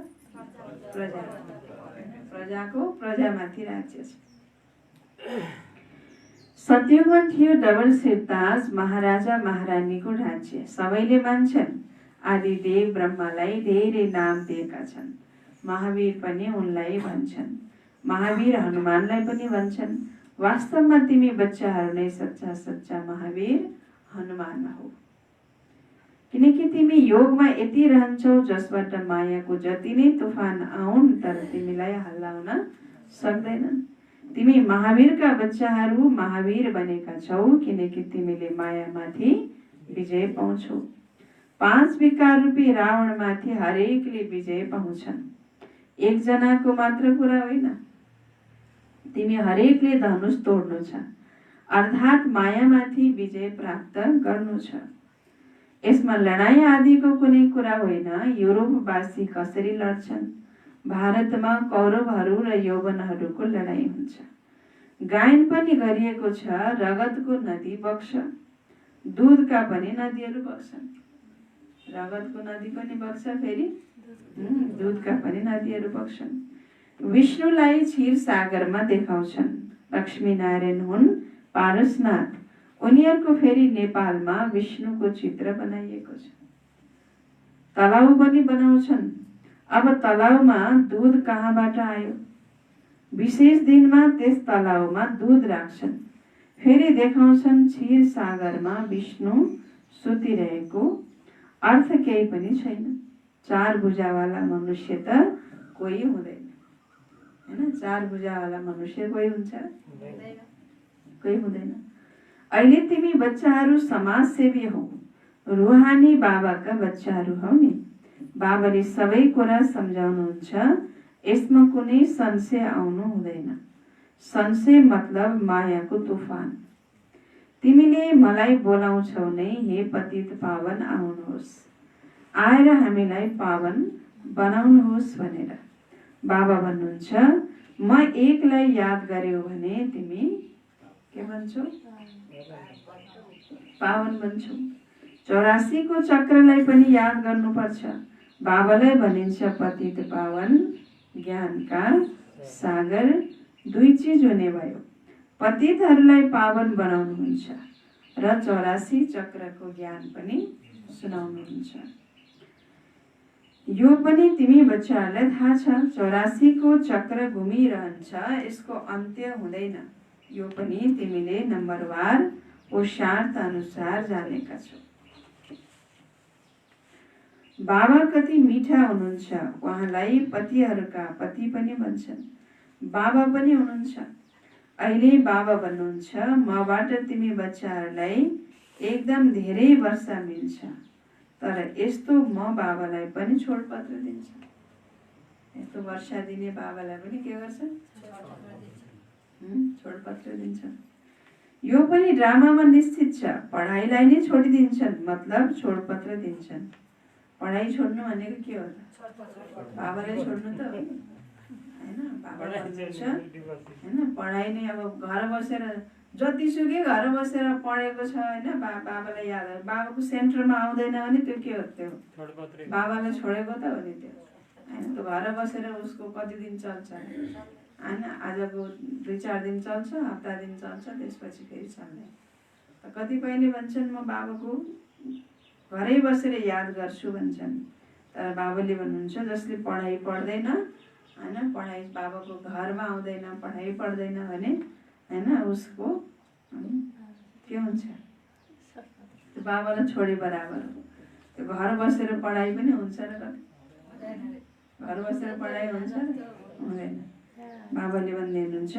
प्रजाको प्रजामाथि राज्य छ। सत्युगमा थियो डबल सिरताज, महाराजा महारानीको राज्य। सबैले मान्छन्। आदिदेव ब्रह्मालाई धेरै नाम दिएका छन्। महावीर पनि उनलाई भन्छन्। महावीर हनुमानलाई पनि भन्छन्। वास्तवमा तिमी बच्चाहरू नै सच्चा सच्चा महावीर हनुमान हो। किनकि तिमी योगमा यति रहन्छौ जसबाट मायाको जति नै तुफान आउन् तर तिमीलाई हल्लाउन सक्दैनन्। तिमी महावीरका बच्चाहरू महावीर बनेका छौ, किनकि तिमीले मायामाथि विजय पाउँछौ। 5 विकार रूपी रावणमाथि हरेकले विजय पाउँछन्। एकजनाको मात्र कुरा होइन, तिमी हरेकले धनुष तोड्नु छ, अर्थात् मायामाथि विजय प्राप्त गर्नु छ। यसमा लडाई आदिको कुनै कुरा होइन। युरोपवासी कसरी लड्छन्? भारतमा कौरवहरू र यौवनहरूको लडाई हुन्छ। गायन पनि गरिएको छ, रगतको नदी बग्छ। दूधका पनि नदीहरू बग्छन्। रगतको नदी पनि बग्छ, फेरि दूधका पनि नदीहरू बग्छन्। विष्णुलाई क्षीर सागरमा देखाउँछन्। लक्ष्मीनारायण हुन् पारसनाथ। उनीहरूको फेरि नेपालमा विष्णुको चित्र बनाइएको छ। तलाउ पनि बनाउँछन्। अब तलाउमा दूध कहाँबाट आयो? विशेष दिनमा त्यस तलाउमा दूध राख्छन्। फेरि देखाउँछन् क्षीर सागरमा विष्णु सुतिरहेको। अर्थ केही पनि छैन। 4 भुजावाला मनुष्य त कोही हुँदैन, हैन? 4 भुजावाला मनुष्य कोही हुन्छ? कोही हुँदैन। अहिले तिमी बच्चाहरू समाजसेवी हौ, रुहानी बाबाका बच्चाहरू हौ नि। बाबाले सबै कुरा सम्झाउनुहुन्छ। यसमा कुनै संशय आउनु हुँदैन। संशय मतलब मायाको तुफान। तिमीले मलाई बोलाउँछौ नै, हे पतित पावन आउनुहोस्, आएर हामीलाई पावन बनाउनुहोस् भनेर। बाबा भन्नुहुन्छ, म एकलाई याद गर्यौ भने तिमी के भन्छौ? पावन भन्छौ। 84 को चक्रलाई पनि याद गर्नुपर्छ। बाबालाई भनिन्छ पतित पावन, ज्ञानका सागर। 2 चीज हुने भयो। पतितहरूलाई पावन बनाउनुहुन्छ र 84 चक्रको ज्ञान पनि सुनाउनुहुन्छ। यो पनि तिमी बच्चाहरूलाई थाहा छ। 84 को चक्र घुमिरहन्छ, यसको अन्त्य हुँदैन। यो पनि तिमीले नम्बरवार पुरुषार्थ अनुसार जानेका छौ। बाबा कति मिठा हुनुहुन्छ। उहाँलाई पतिहरूका पति पनि भन्छन्। बाबा पनि हुनुहुन्छ। अहिले बाबा भन्नुहुन्छ, मबाट तिमी बच्चाहरूलाई एकदम धेरै वर्ष मिल्छ, तर यस्तो म बाबालाई पनि छोडपत्र दिन्छ। यस्तो वर्षा दिने बाबालाई पनि के गर्छ? छोडपत्र दिन्छ। यो पनि ड्रामामा निश्चित छ। पढाइलाई नै छोडिदिन्छन्, मतलब छोडपत्र दिन्छन्। पढाइ छोड्नु भनेको के हो त? बाबालाई छोड्नु त हो, हैन? बाबा भन्नुहुन्छ, हैन? पढाइ नै अब घर बसेर जतिसुकै घर बसेर पढेको छ, हैन? बाबालाई याद, बाबाको सेन्टरमा आउँदैन भने त्यो के हो? त्यो बाबालाई छोडेको त हो नि त्यो, हैन? त्यो घर बसेर उसको कति दिन चल्छ, हैन? आजको 2-4 दिन चल्छ, हप्ता दिन चल्छ, त्यसपछि फेरि चल्दैन। कतिपयले भन्छन् म बाबाको घरै बसेर याद गर्छु भन्छन्, तर बाबाले भन्नुहुन्छ जसले पढाइ पढ्दैन, हैन? पढाइ बाबाको घरमा आउँदैन, पढाइ पढ्दैन भने, हैन, उसको के हुन्छ? बाबालाई छोडे बराबर हो। त्यो घर बसेर पढाइ पनि हुन्छ र कति? घर बसेर पढाइ हुन्छ र हुँदैन। बाबाले भन्दै हुनुहुन्छ,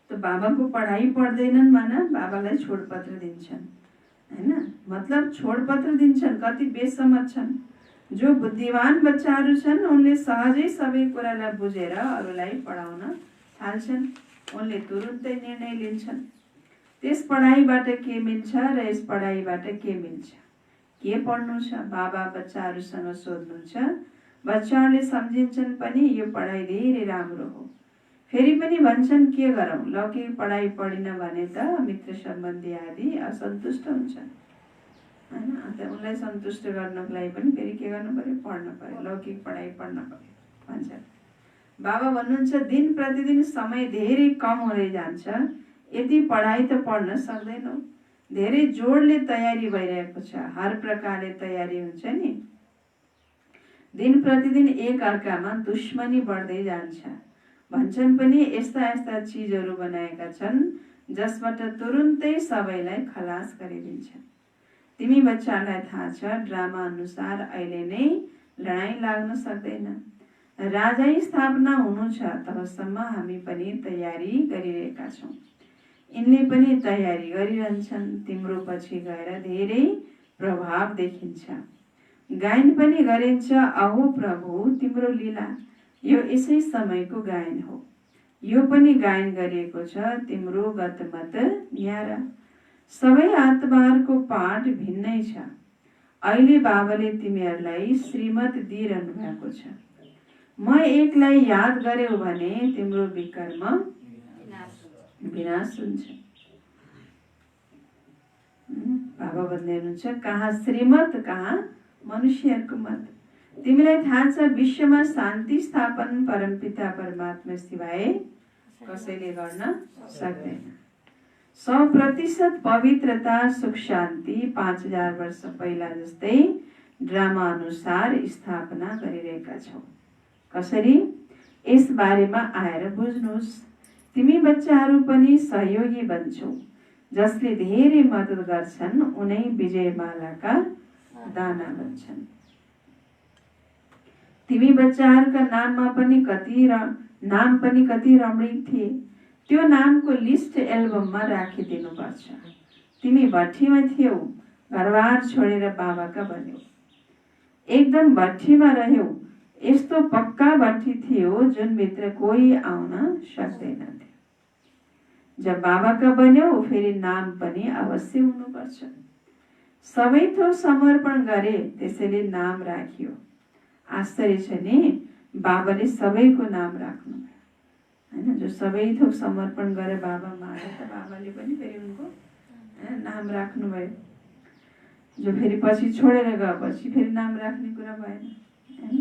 तो बाबाको पढाइ पढ्दैनन् माना बाबालाई छोडपत्र दिन्छन्, हैन? मतलब छोडपत्र दिन्छन्। कति बेसमझ छन्। जो बुद्धिमान बच्चाहरू छन् उनले सहजै सबै कुरालाई बुझेर अरूलाई पढाउन थाल्छन्। उनले तुरुन्तै निर्णय लिन्छन्। त्यस पढाइबाट के मिल्छ र यस पढाइबाट के मिल्छ, के पढ्नु छ? बाबा बच्चाहरूसँग सोध्नुहुन्छ। बच्चाहरूले सम्झिन्छन् पनि यो पढाइ धेरै राम्रो हो। फेरि पनि भन्छन् के गरौँ, लौकिक पढाइ पढिन भने त मित्र सम्बन्धी आदि असन्तुष्ट हुन्छन्, हैन? अन्त उनलाई सन्तुष्ट गर्नको लागि पनि फेरि के गर्नु पर्यो? पढ्नु पर्यो, लौकिक पढाइ पढ्न पर्यो भन्छन्। बाबा भन्नुहुन्छ दिन प्रतिदिन समय धेरै कम हुँदै जान्छ। यति पढाइ त पढ्न सक्दैनौ। धेरै जोडले तयारी भइरहेको छ। हर प्रकारले तयारी हुन्छ नि। दिन प्रतिदिन एक अर्कामा दुश्मनी बढ्दै जान्छ। भन्छन् पनि यस्ता यस्ता चिजहरू बनाएका छन् जसबाट तुरुन्तै सबैलाई खलास गरिदिन्छ। तिमी बच्चालाई थाहा छ ड्रामा अनुसार अहिले नै लडाईँ लाग्न सक्दैन। राजा स्थापना हुनु छ तबसम्म हामी पनि तयारी गरिरहेका छौँ। यिनले पनि तयारी गरिरहन्छन्। तिम्रो पछि गएर धेरै प्रभाव देखिन्छ। गायन पनि गरिन्छ, अहो प्रभु तिम्रो लीला। यो यसै समयको गायन हो। यो पनि गायन गरिएको छ, तिम्रो गतमत न्यारा। सबै आत्माहरूको पाठ भिन्नै छ। अहिले बाबाले तिमीहरूलाई श्रीमत दिइरहनु भएको छ। म एकलाई याद गर्यौ भने तिम्रो विकर्म विनाश हुन्छ। बाबा भन्दै हुनुहुन्छ, कहाँ श्रीमत कहाँ मनुष्यहरूको मत। तिमीलाई थाहा छ विश्वमा शान्ति स्थापन परमपिता परमात्मा सिवाय कसैले गर्न सक्दैन। 100% पवित्रता सुख शान्ति 5000 वर्ष पहिला जस्तै ड्रामा अनुसार स्थापना गरिरहेका छौँ। कसरी? यस बारेमा आएर बुझ्नुहोस्। तिमी बच्चाहरू पनि सहयोगी बन्छौ। जसले धेरै मद्दत गर्छन् उनै विजयमालाका दाना बन्छन्। तिमी बच्चाहरूका नाम पनि कति रमणीक थिए। त्यो नामको लिस्ट एल्बममा राखिदिनुपर्छ। तिमी भट्टीमा थियौ, घरबार छोडेर बाबाका बन्यौ। एकदम भट्टीमा रह्यौ। यस्तो पक्का भट्टी थियो जुन भित्र कोही आउन सक्दैनथ्यो। जब बाबाका बन्यौ फेरि नाम पनि अवश्य हुनुपर्छ। सबै थोक समर्पण गरे, त्यसैले नाम राखियो। आश्चर्य छ नि, बाबाले सबैको नाम राख्नुभयो हैन। जो सबै थोक समर्पण गरे बाबा मारे त बाबाले पनि फेरि उनको नाम राख्नुभयो। जो फेरि पछि छोडेर गएपछि फेरि नाम राख्ने कुरा भएन हैन।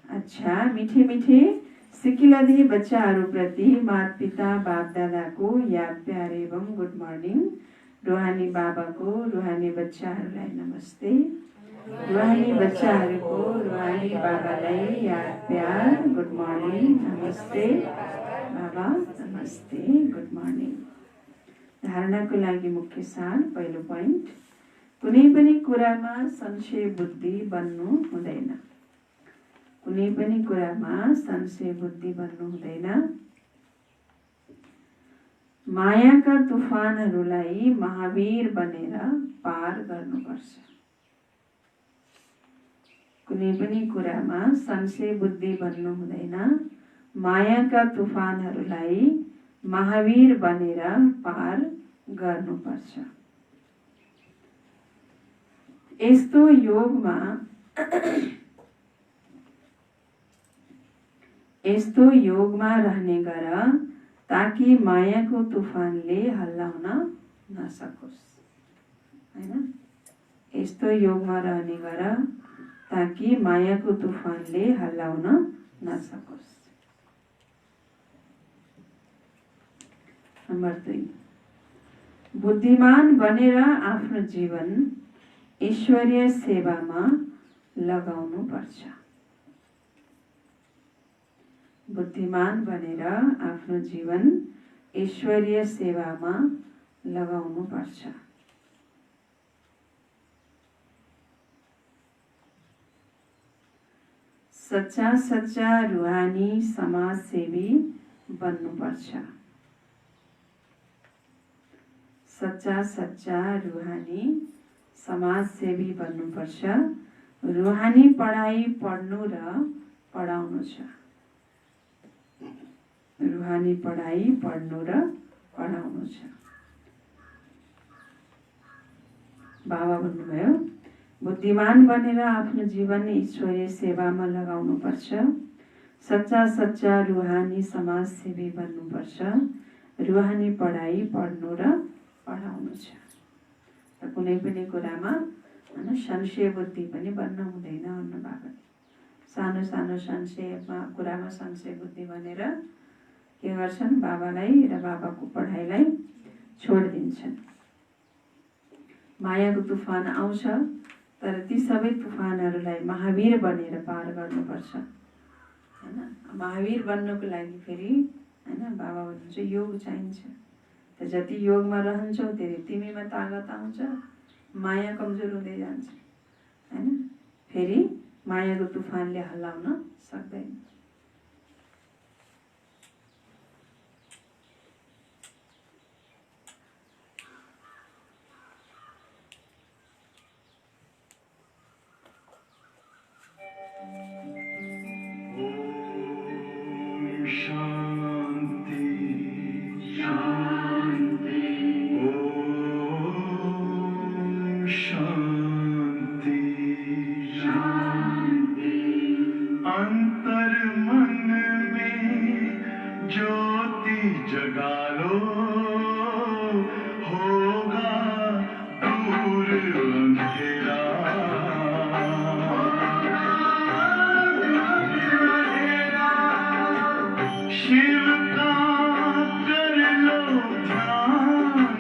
अच्छा, मिठे मिठे सिकिलधी बच्चाहरूप्रति माता पिता बाप दादाको याद प्यार एवं गुड मर्निङ। रुहानी बाबाको रुहानी बच्चाहरूलाई नमस्ते। रुहानी बच्चाहरूको रुहानी बाबालाई याद प्यार गुड मर्निङ नमस्ते। बाबा नमस्ते, गुड मर्निङ। धारणाको लागि मुख्य सार। पहिलो पोइन्ट, कुनै पनि कुरामा संशय बुद्धि बन्नु हुँदैन। कुनै पनि कुरामा संशय बुद्धि बन्नु हुँदैन। मायाका तुफानहरूलाई महावीर बनेर पार गर्नुपर्छ। कुनै पनि कुरामा संशय बुद्धि बन्नु हुँदैन। मायाका तुफानहरूलाई महावीर बनेर पार गर्नुपर्छ। यस्तो योगमा रहने गर ताकि मायाको तुफानले हल्लाउन नसकोस् हैन। यस्तो योगमा रहने गर ताकि मायाको तुफानले हल्लाउन नसकोस्। नम्बर 2, बुद्धिमान बनेर आफ्नो जीवन ईश्वरीय सेवामा लगाउनु पर्छ। बुद्धिमान बनेर आफ्नो जीवन ईश्वरीय सेवामा लगाउनु पर्छ। सच्चा रुहानी समाजसेवी बन्नुपर्छ। सच्चा रुहानी समाजसेवी बन्नुपर्छ। रुहानी पढाइ पढ्नु र पढाउनु छ। रुहानी पढाइ पढ्नु र पढाउनु छ। बाबा भन्नुभयो, बुद्धिमान बनेर आफ्नो जीवन ईश्वरीय सेवामा लगाउनु पर्छ। सच्चा रुहानी समाजसेवी बन्नुपर्छ। रुहानी पढाइ पढ्नु र पढाउनु छ। त कुनै पनि कुरामा संशय बुद्धि पनि बन्न हुँदैन भन्नु बाबाले। सानो कुरामा संशय बुद्धि बनेर के गर्छन्? बाबालाई र बाबाको पढाइलाई छोडिदिन्छन्। मायाको तुफान आउँछ, तर ती सबै तुफानहरूलाई महावीर बनेर पार गर्नुपर्छ हैन। महावीर बन्नको लागि फेरि हैन बाबा भन्नुहुन्छ योग चाहिन्छ। त जति योगमा रहन्छौ त्यति तिमीमा तागत आउँछ, माया कमजोर हुँदै जान्छ हैन। फेरि मायाको तुफानले हल्लाउन सक्दैन। अंतर मन में ज्योति जगा लो, होगा दूर अंधेरा। शिव का कर लो ध्यान,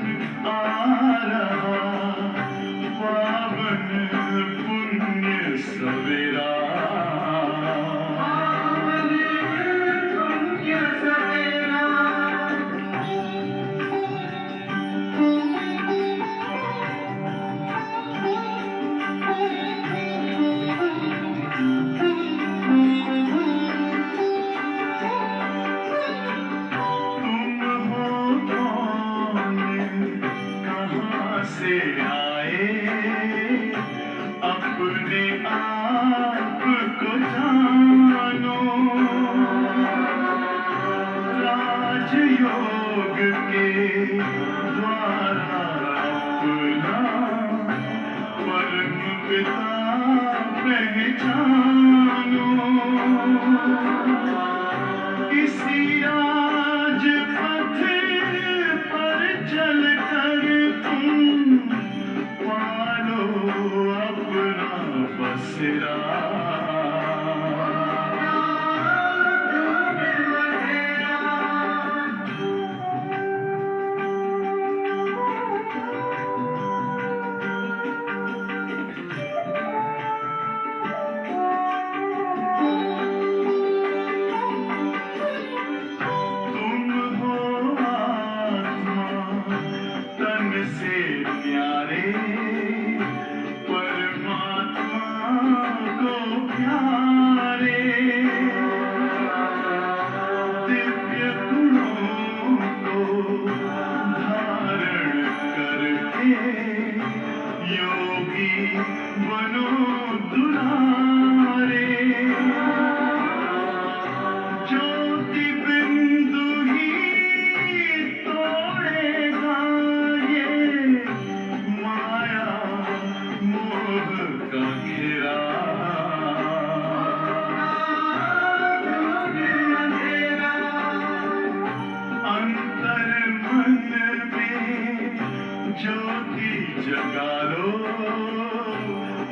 से आए अपने आप को जानो राजयोग के द्वारा अपना परम पिता पहचानो इसी राजपथ पर चल कर तुम पालो अपना बसेरा तुम हो आत्मा तन से प्यारे परमात्मा को प्यारे दिव्य गुणों को धारण करके योगी बनो दुलारे ज्योति बिंदु ही तोड़ेगा ये माया मोह का घेरा अंतर मन में ज्योति जगा लो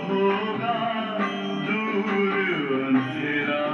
होगा दूर अंधेरा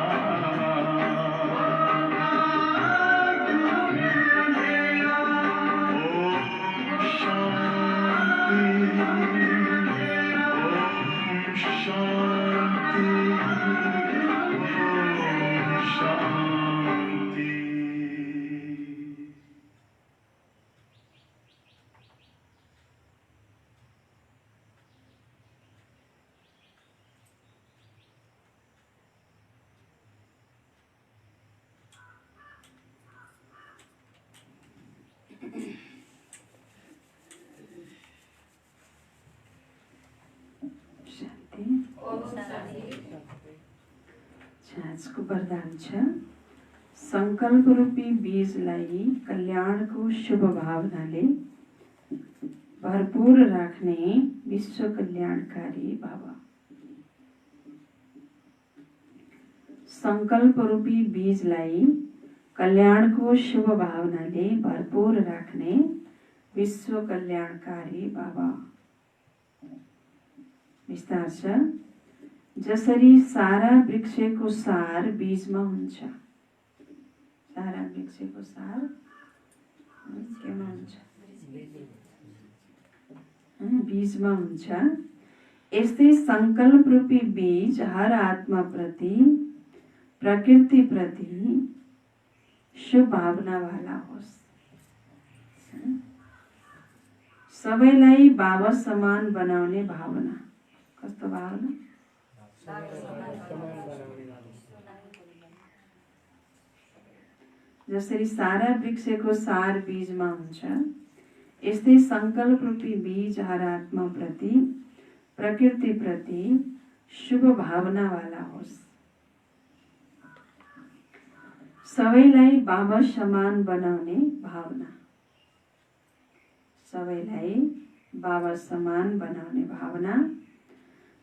ओम शांति ओम शांति। आजको वरदान छ संकल्प रूपी बीजलाई कल्याणको शुभ भावनाले भरपूर राख्ने विश्व कल्याणकारी बाबा। संकल्प रूपी बीजलाई कल्याणको शुभ भावनाले भरपूर राख्ने विश्व कल्याणकारी बाबा। विस्तार छ जसरी सारा वृक्षको सार बीजमा हुन्छ। सारा वृक्षको सार केमा हुन्छ? बीजमा हुन्छ। यस्तै संकल्प रूपी बीज हर आत्मा प्रति प्रकृति प्रति शुभ भावना वाला होस्। सबैलाई बाबा समान बनाउने भावना। कस्तो भावना? जसरी सारा वृक्षको सार बीजमा हुन्छ यस्तै संकल्प रूपी बीज हर आत्मा प्रति प्रकृति प्रति शुभ भावना वाला होस्। सबैलाई बाबा समान बनाउने भावना। सबैलाई बाबा समान बनाउने भावना।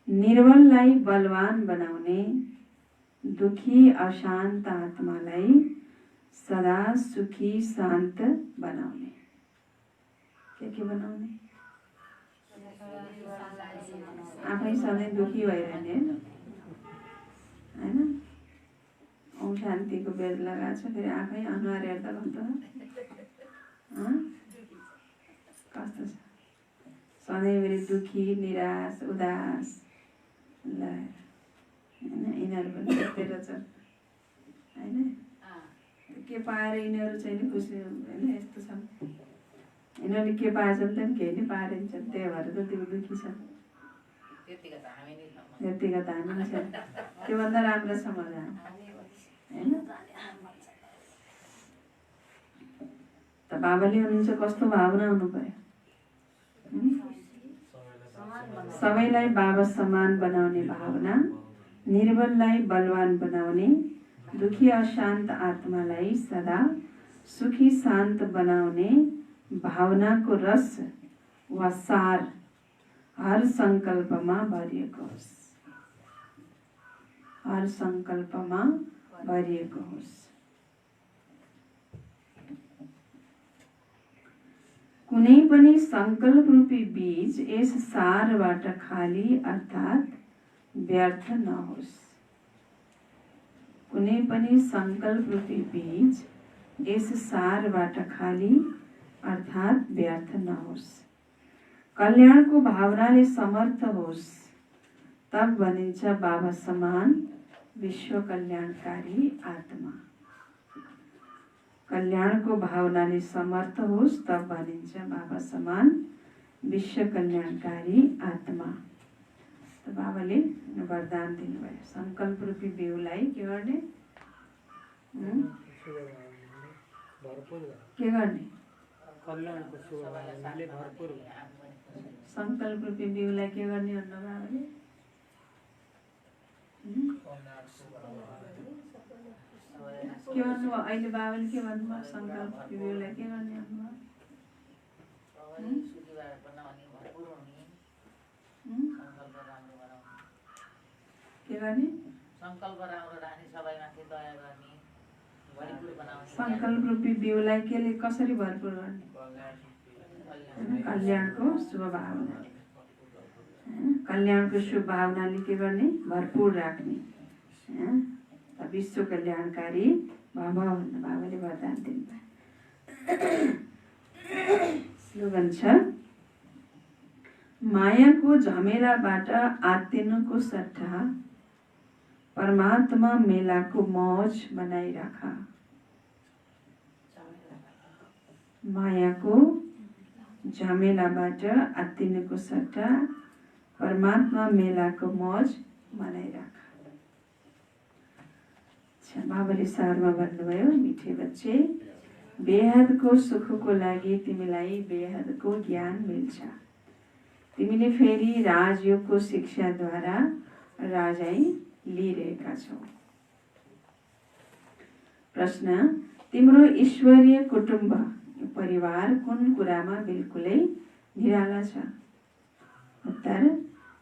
निर्बललाई बलवान बनाउने, दुखी अशान्त आत्मालाई सदा सुखी शान्त बनाउने। के बनाउने? आफै सधैँ दुखी भइरहने हैन? ओम शान्तिको बेज लगाएको छ, फेरि आफै अनुहार हेर्दा कस्तो कस्तो छ? सधैँभरि दुखी, निराश, उदास। ल हैन, यिनीहरू पनि त्यस्तै रहेछन् हैन? के पाएर यिनीहरू चाहिँ खुसी होइन? यस्तो छन् यिनीहरूले। के पाएछन् त केही नै पारिन्छन्, त्यही भएर त त्यो दुखी छन्। त्यतिका त हामी छ। त्योभन्दा राम्रो समाधान हैन? त बाबाले हुनुहुन्छ कस्तो भावना हुनु पर्यो? सबैलाई बाबा समान बनाउने भावना, निर्बललाई बलवान बनाउने, दुखी अशान्त आत्मालाई सदा सुखी शान्त बनाउने भावनाको रस वा सार हर संकल्पमा भरिएको होस्। हर संकल्पमा भरिएको होस्। कुनै पनि संकल्प रूपी बीज यस सारबाट खाली अर्थात् व्यर्थ नहोस्। कुनै पनि संकल्प रूपी बीज यस सारबाट खाली अर्थात् व्यर्थ नहोस्। कल्याणको भावनाले समर्थ होस्, तब भनिन्छ बाबा समान विश्व कल्याणकारी आत्मा। कल्याणको भावनाले समर्थ होस्, तब भनिन्छ बाबा समान विश्व कल्याणकारी आत्मा। त बाबाले वरदान दिनुभयो संकल्प रूपी बिउलाई के गर्ने? भरपूर के गर्ने? कल्याणको शुभ भावनाले भरपूर संकल्प रूपी बिउलाई के गर्ने अन्न बाबाले? के भन्नुभयो अहिले बाबाले? के भन्नुभयो? संकल्प रूपी बिउलाई के गर्ने भन्नुभयो? के गर्ने? संकल्प राम्रो राख्ने, सबैमाथि दया गर्ने, भरपूर बनाउने। संकल्प रूपी बिउलाई केले कसरी भरपूर गर्ने? कल्याणको शुभ भावना। कल्याणको शुभ भावनाले के गर्ने? भरपूर राख्ने। विश्व कल्याणकारी बाबा भन्नु बाबाले वरदान दिनुभयो। स्लोगन छ, मायाको झमेलाबाट आत्तिनुको सट्टा परमात्मा मेलाको मौज बनाइराख। मायाको झमेलाबाट आत्तिनुको सट्टा परमात्मा मेलाको मौज बनाइराख। अच्छा, बाबाले सारमा भन्नुभयो, मिठे बच्चे, बेहदको सुखको लागि तिमीलाई बेहदको ज्ञान मिल्छ। तिमीले फेरि राजयोगको शिक्षाद्वारा राजाई लिइरहेका छौ। प्रश्न, तिम्रो ईश्वरीय कुटुम्ब परिवार कुन कुरामा बिल्कुलै निराला छ? उत्तर,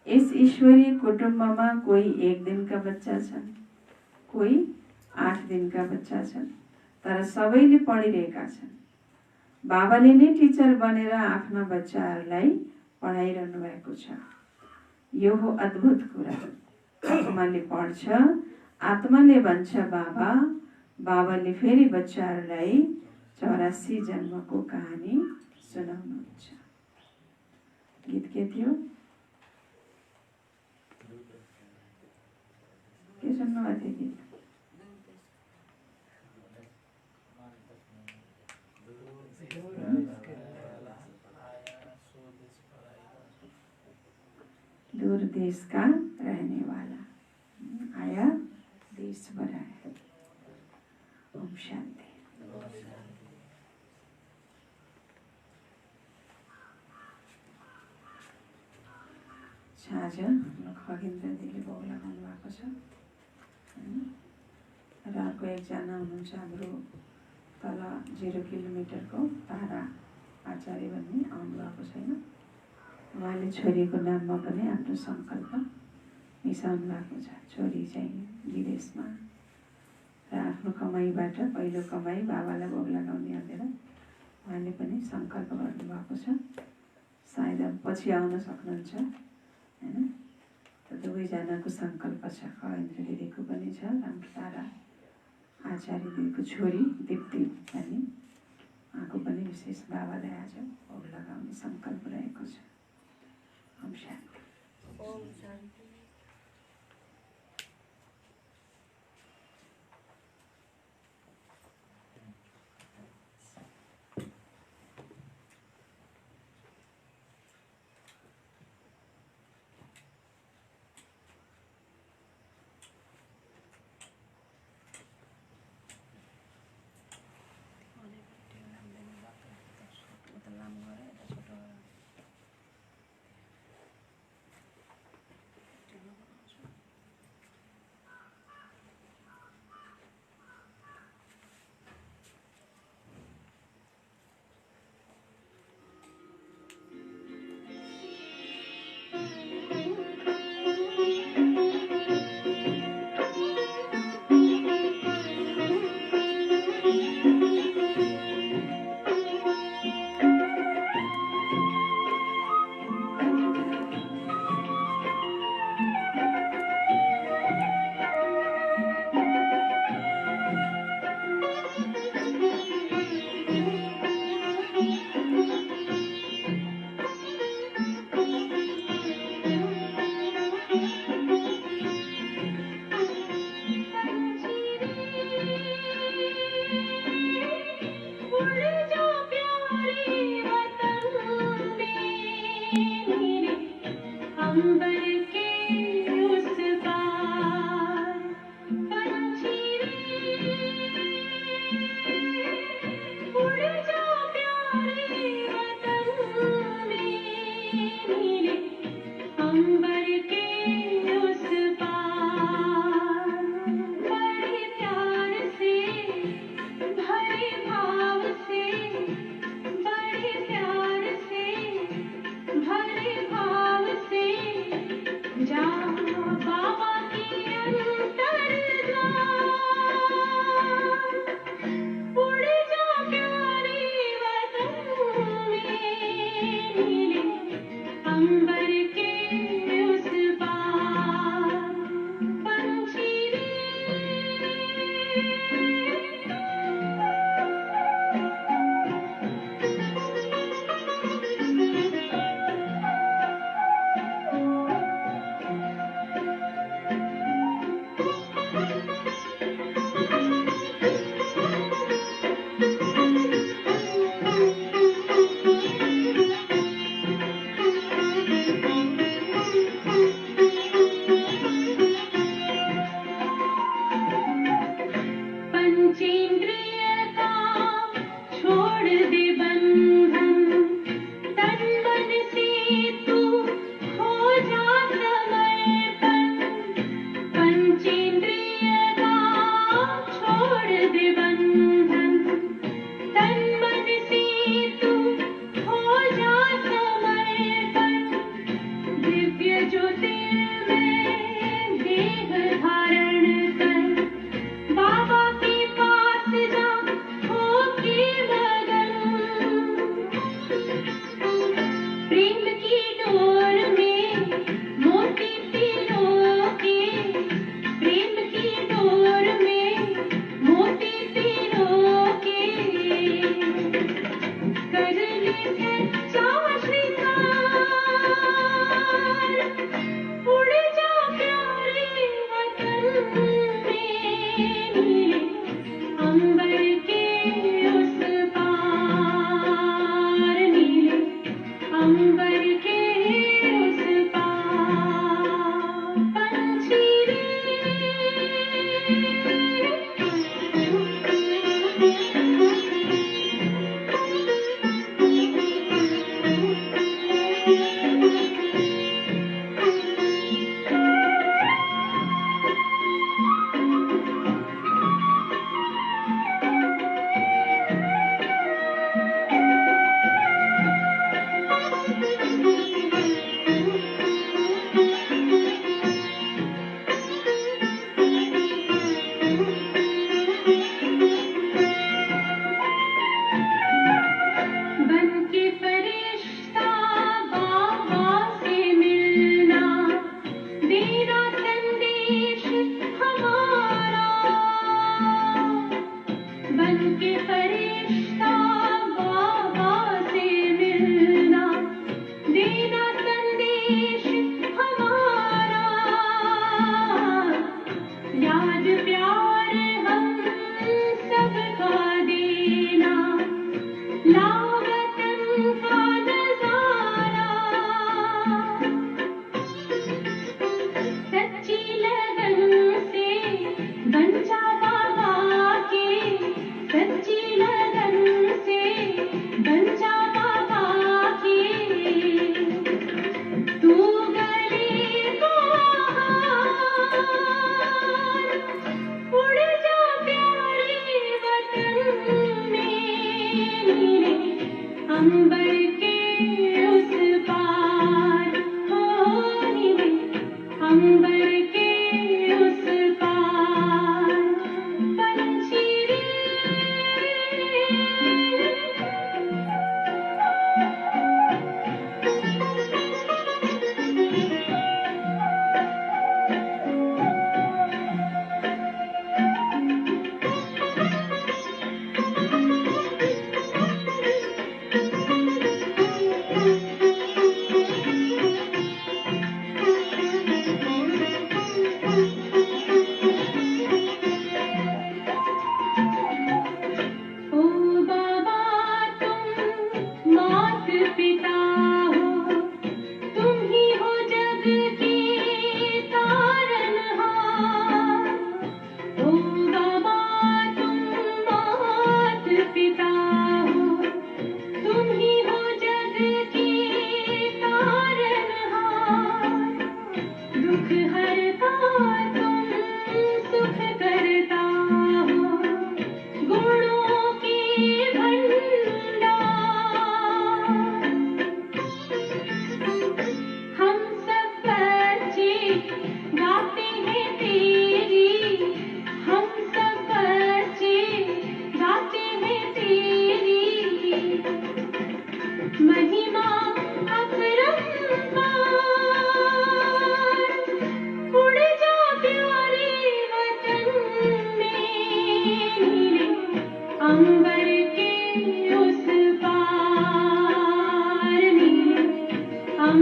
यस ईश्वरीय कुटुम्बमा कोही 1 दिनका बच्चा छन्, कोही 8 दिनका बच्चा छन्, तर सबैले पढिरहेका छन्। बाबाले नै टिचर बनेर आफ्ना बच्चाहरूलाई पढाइरहनु भएको छ। यो हो अद्भुत कुरा। आत्माले पढ्छ, आत्माले भन्छ बाबा, बाबाले फेरि बच्चाहरूलाई 84 जन्मको कहानी सुनाउनुहुन्छ। गीत के थियो? के सुन्नुभएको थियो गीत? दूर देश का रहने वाला आया देश बनाया। ओम शांति। आज खगेन्द्र दिदीले भोग लगाउनु भएको छ र अर्को एकजना हुनुहुन्छ हाम्रो तल 0 किलोमिटरको तारा आचार्य भन्ने आउनु भएको छैन। उहाँले छोरीको नाममा पनि आफ्नो सङ्कल्प मिसाउनु भएको छ। छोरी चाहिँ विदेशमा र आफ्नो कमाइबाट पहिलो कमाई बाबालाई भोग लगाउने भनेर उहाँले पनि सङ्कल्प गर्नुभएको छ। सायद अब पछि आउन सक्नुहुन्छ हैन। त दुवैजनाको सङ्कल्प छ। खगेन्द्र दिदीको पनि छ, हाम्रो तारा आचार्य दिदीको छोरी दिप्ती भन्ने उहाँको पनि विशेष बाबालाई आज भोग लगाउने सङ्कल्प रहेको छ। ओम शान्ति। ओम शान्ति। अंबर के उस पार पंछी उड़ जा प्यारे वतन में नीले अंबर के उस पार बड़े प्यार से भरे भाव से बड़े प्यार से भरे भाव से जा बाबा की अंतर्द्वार उड़ जा प्यारे वतन में नीले अंबर के उस पार पंछी पंचेंद्रिय का छोड़ दे बंधन तन मन से तू हो जा समर्पण पंचेंद्रिय का छोड़ दे बंधन तन मन से तू हो जा समर्पण दिव्य ज्योतिर्मय देह धारण कर बाबा के पास जा होके मगन प्रेम की डोर में मोती पिरो के प्रेम की डोर में मोती पिरो के कर ले सच्चा श्रृंगार उड़ जा प्यारे वतन में नीले अंबर के उस पार नीले अंबर के उस पार पंछी बन के फरिश्ता बाबा से मिलना देना संदेश हमारा बन के फरिश्ता बाबा से मिलना देना संदेश हमारा याद प्यार हम सबका देना लावतन का नजारा सच्ची लगन से बन जा बाबा के सच्ची लगन से बन जा बाबा के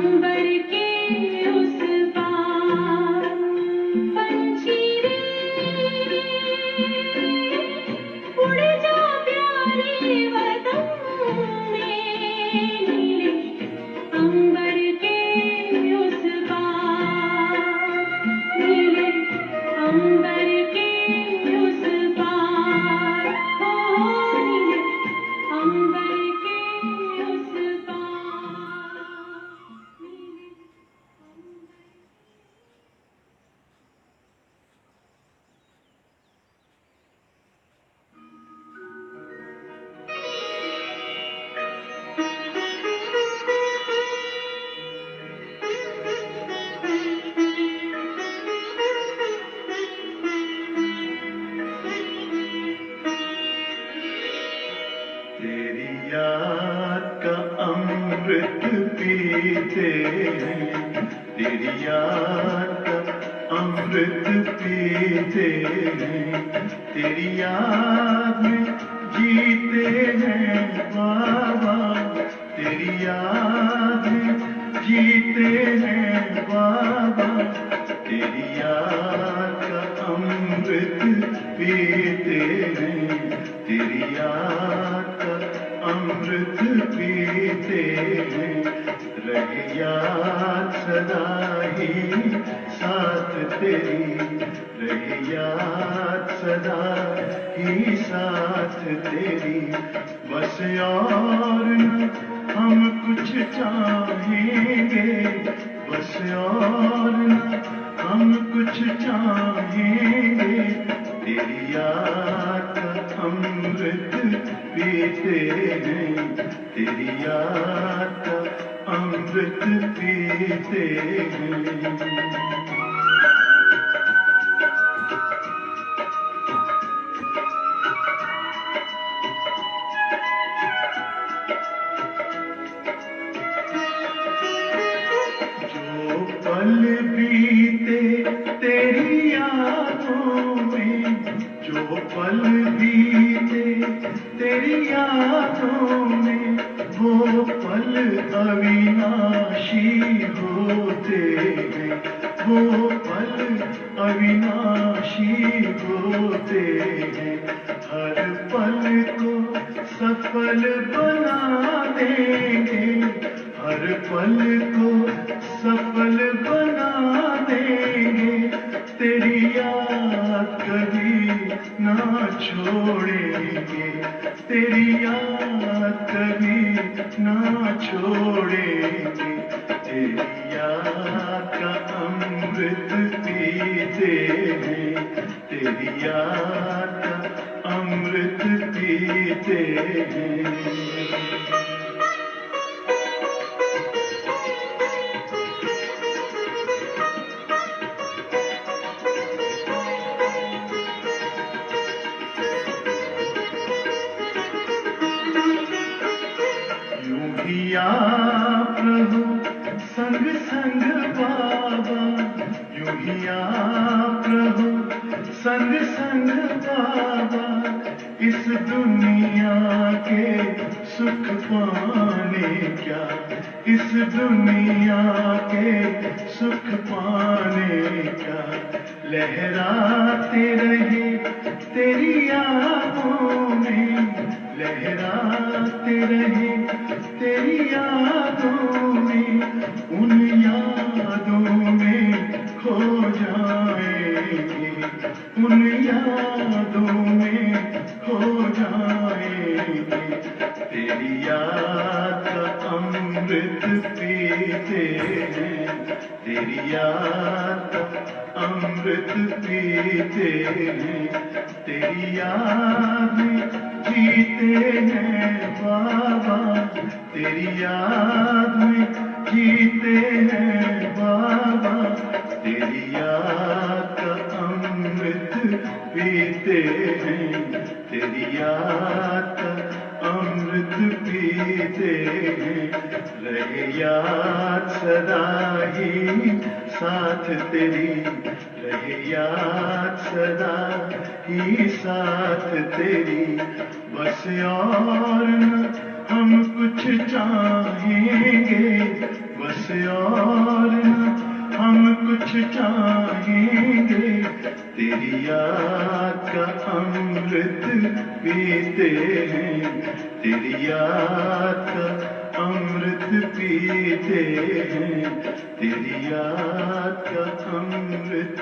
अंबर के उस पार पंछी रे उड़ जा प्यारे वतन में नीले अंबर के उस पार नीले अंबर के उस पार हो नीले अंबर के उस पार नीले तेरी याद का अमृत पीते हैं, तेरी याद का अमृत पीते हैं, तेरी याद में जीते हैं बाबा, तेरी याद में जीते हैं बाबा, तेरी याद का अमृत पीते हैं, तेरी याद का अमृत पीते हैं, रहे याद सदा ही साथ तेरी, रहे याद सदा ही साथ तेरी, बस और न हम कुछ चाहेंगे, बस और न हम कुछ चाहेंगे, तेरी याद का अमृत पीते हैं, तेरी याद का अमृत पीते हैं। जो पल बीते तेरी यादों में, जो पल बीते तेरी यादों में, वो पल अविनाशी होते हैं, वो पल अविनाशी होते हैं, हर पल को सफल बना देंगे, हर पल को सफल बना देंगे, तेरी याद कभी ना छोड़ेंगे, तेरी याद कभी ना छोड़ेंगे, तेरी याद का अमृत पीते हैं, तेरी याद का अमृत पीते हैं। यूं ही आप रहो संग संग बाबा, यूं ही आप रहो संग संग बाबा, इस दुनिया के सुख पाने क्या, इस दुनिया के सुख पाने क्या, लहराते रहे तेरी यादों में, लहराते रहे तेरी यादों में, उन यादों में खो जाएंगे, उन यादों में खो जाएंगे, तेरी याद का अमृत पीते हैं, तेरी याद का अमृत पीते हैं, तेरी याद में जीते हैं बाबा, तेरी याद में जीते हैं बाबा, तेरी याद का अमृत पीते हैं, तेरी याद का अमृत पीते हैं, रहे याद सदा ही साथ तेरी, रहे याद सदा ही साथ तेरी, बस और न हम कुछ चाहेंगे, बस और न हम कुछ चाहेंगे, तेरी याद का अमृत पीते हैं, तेरी याद का अमृत पीते हैं, तेरी याद का अमृत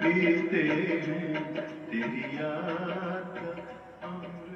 पीते हैं, तेरी याद का अमृत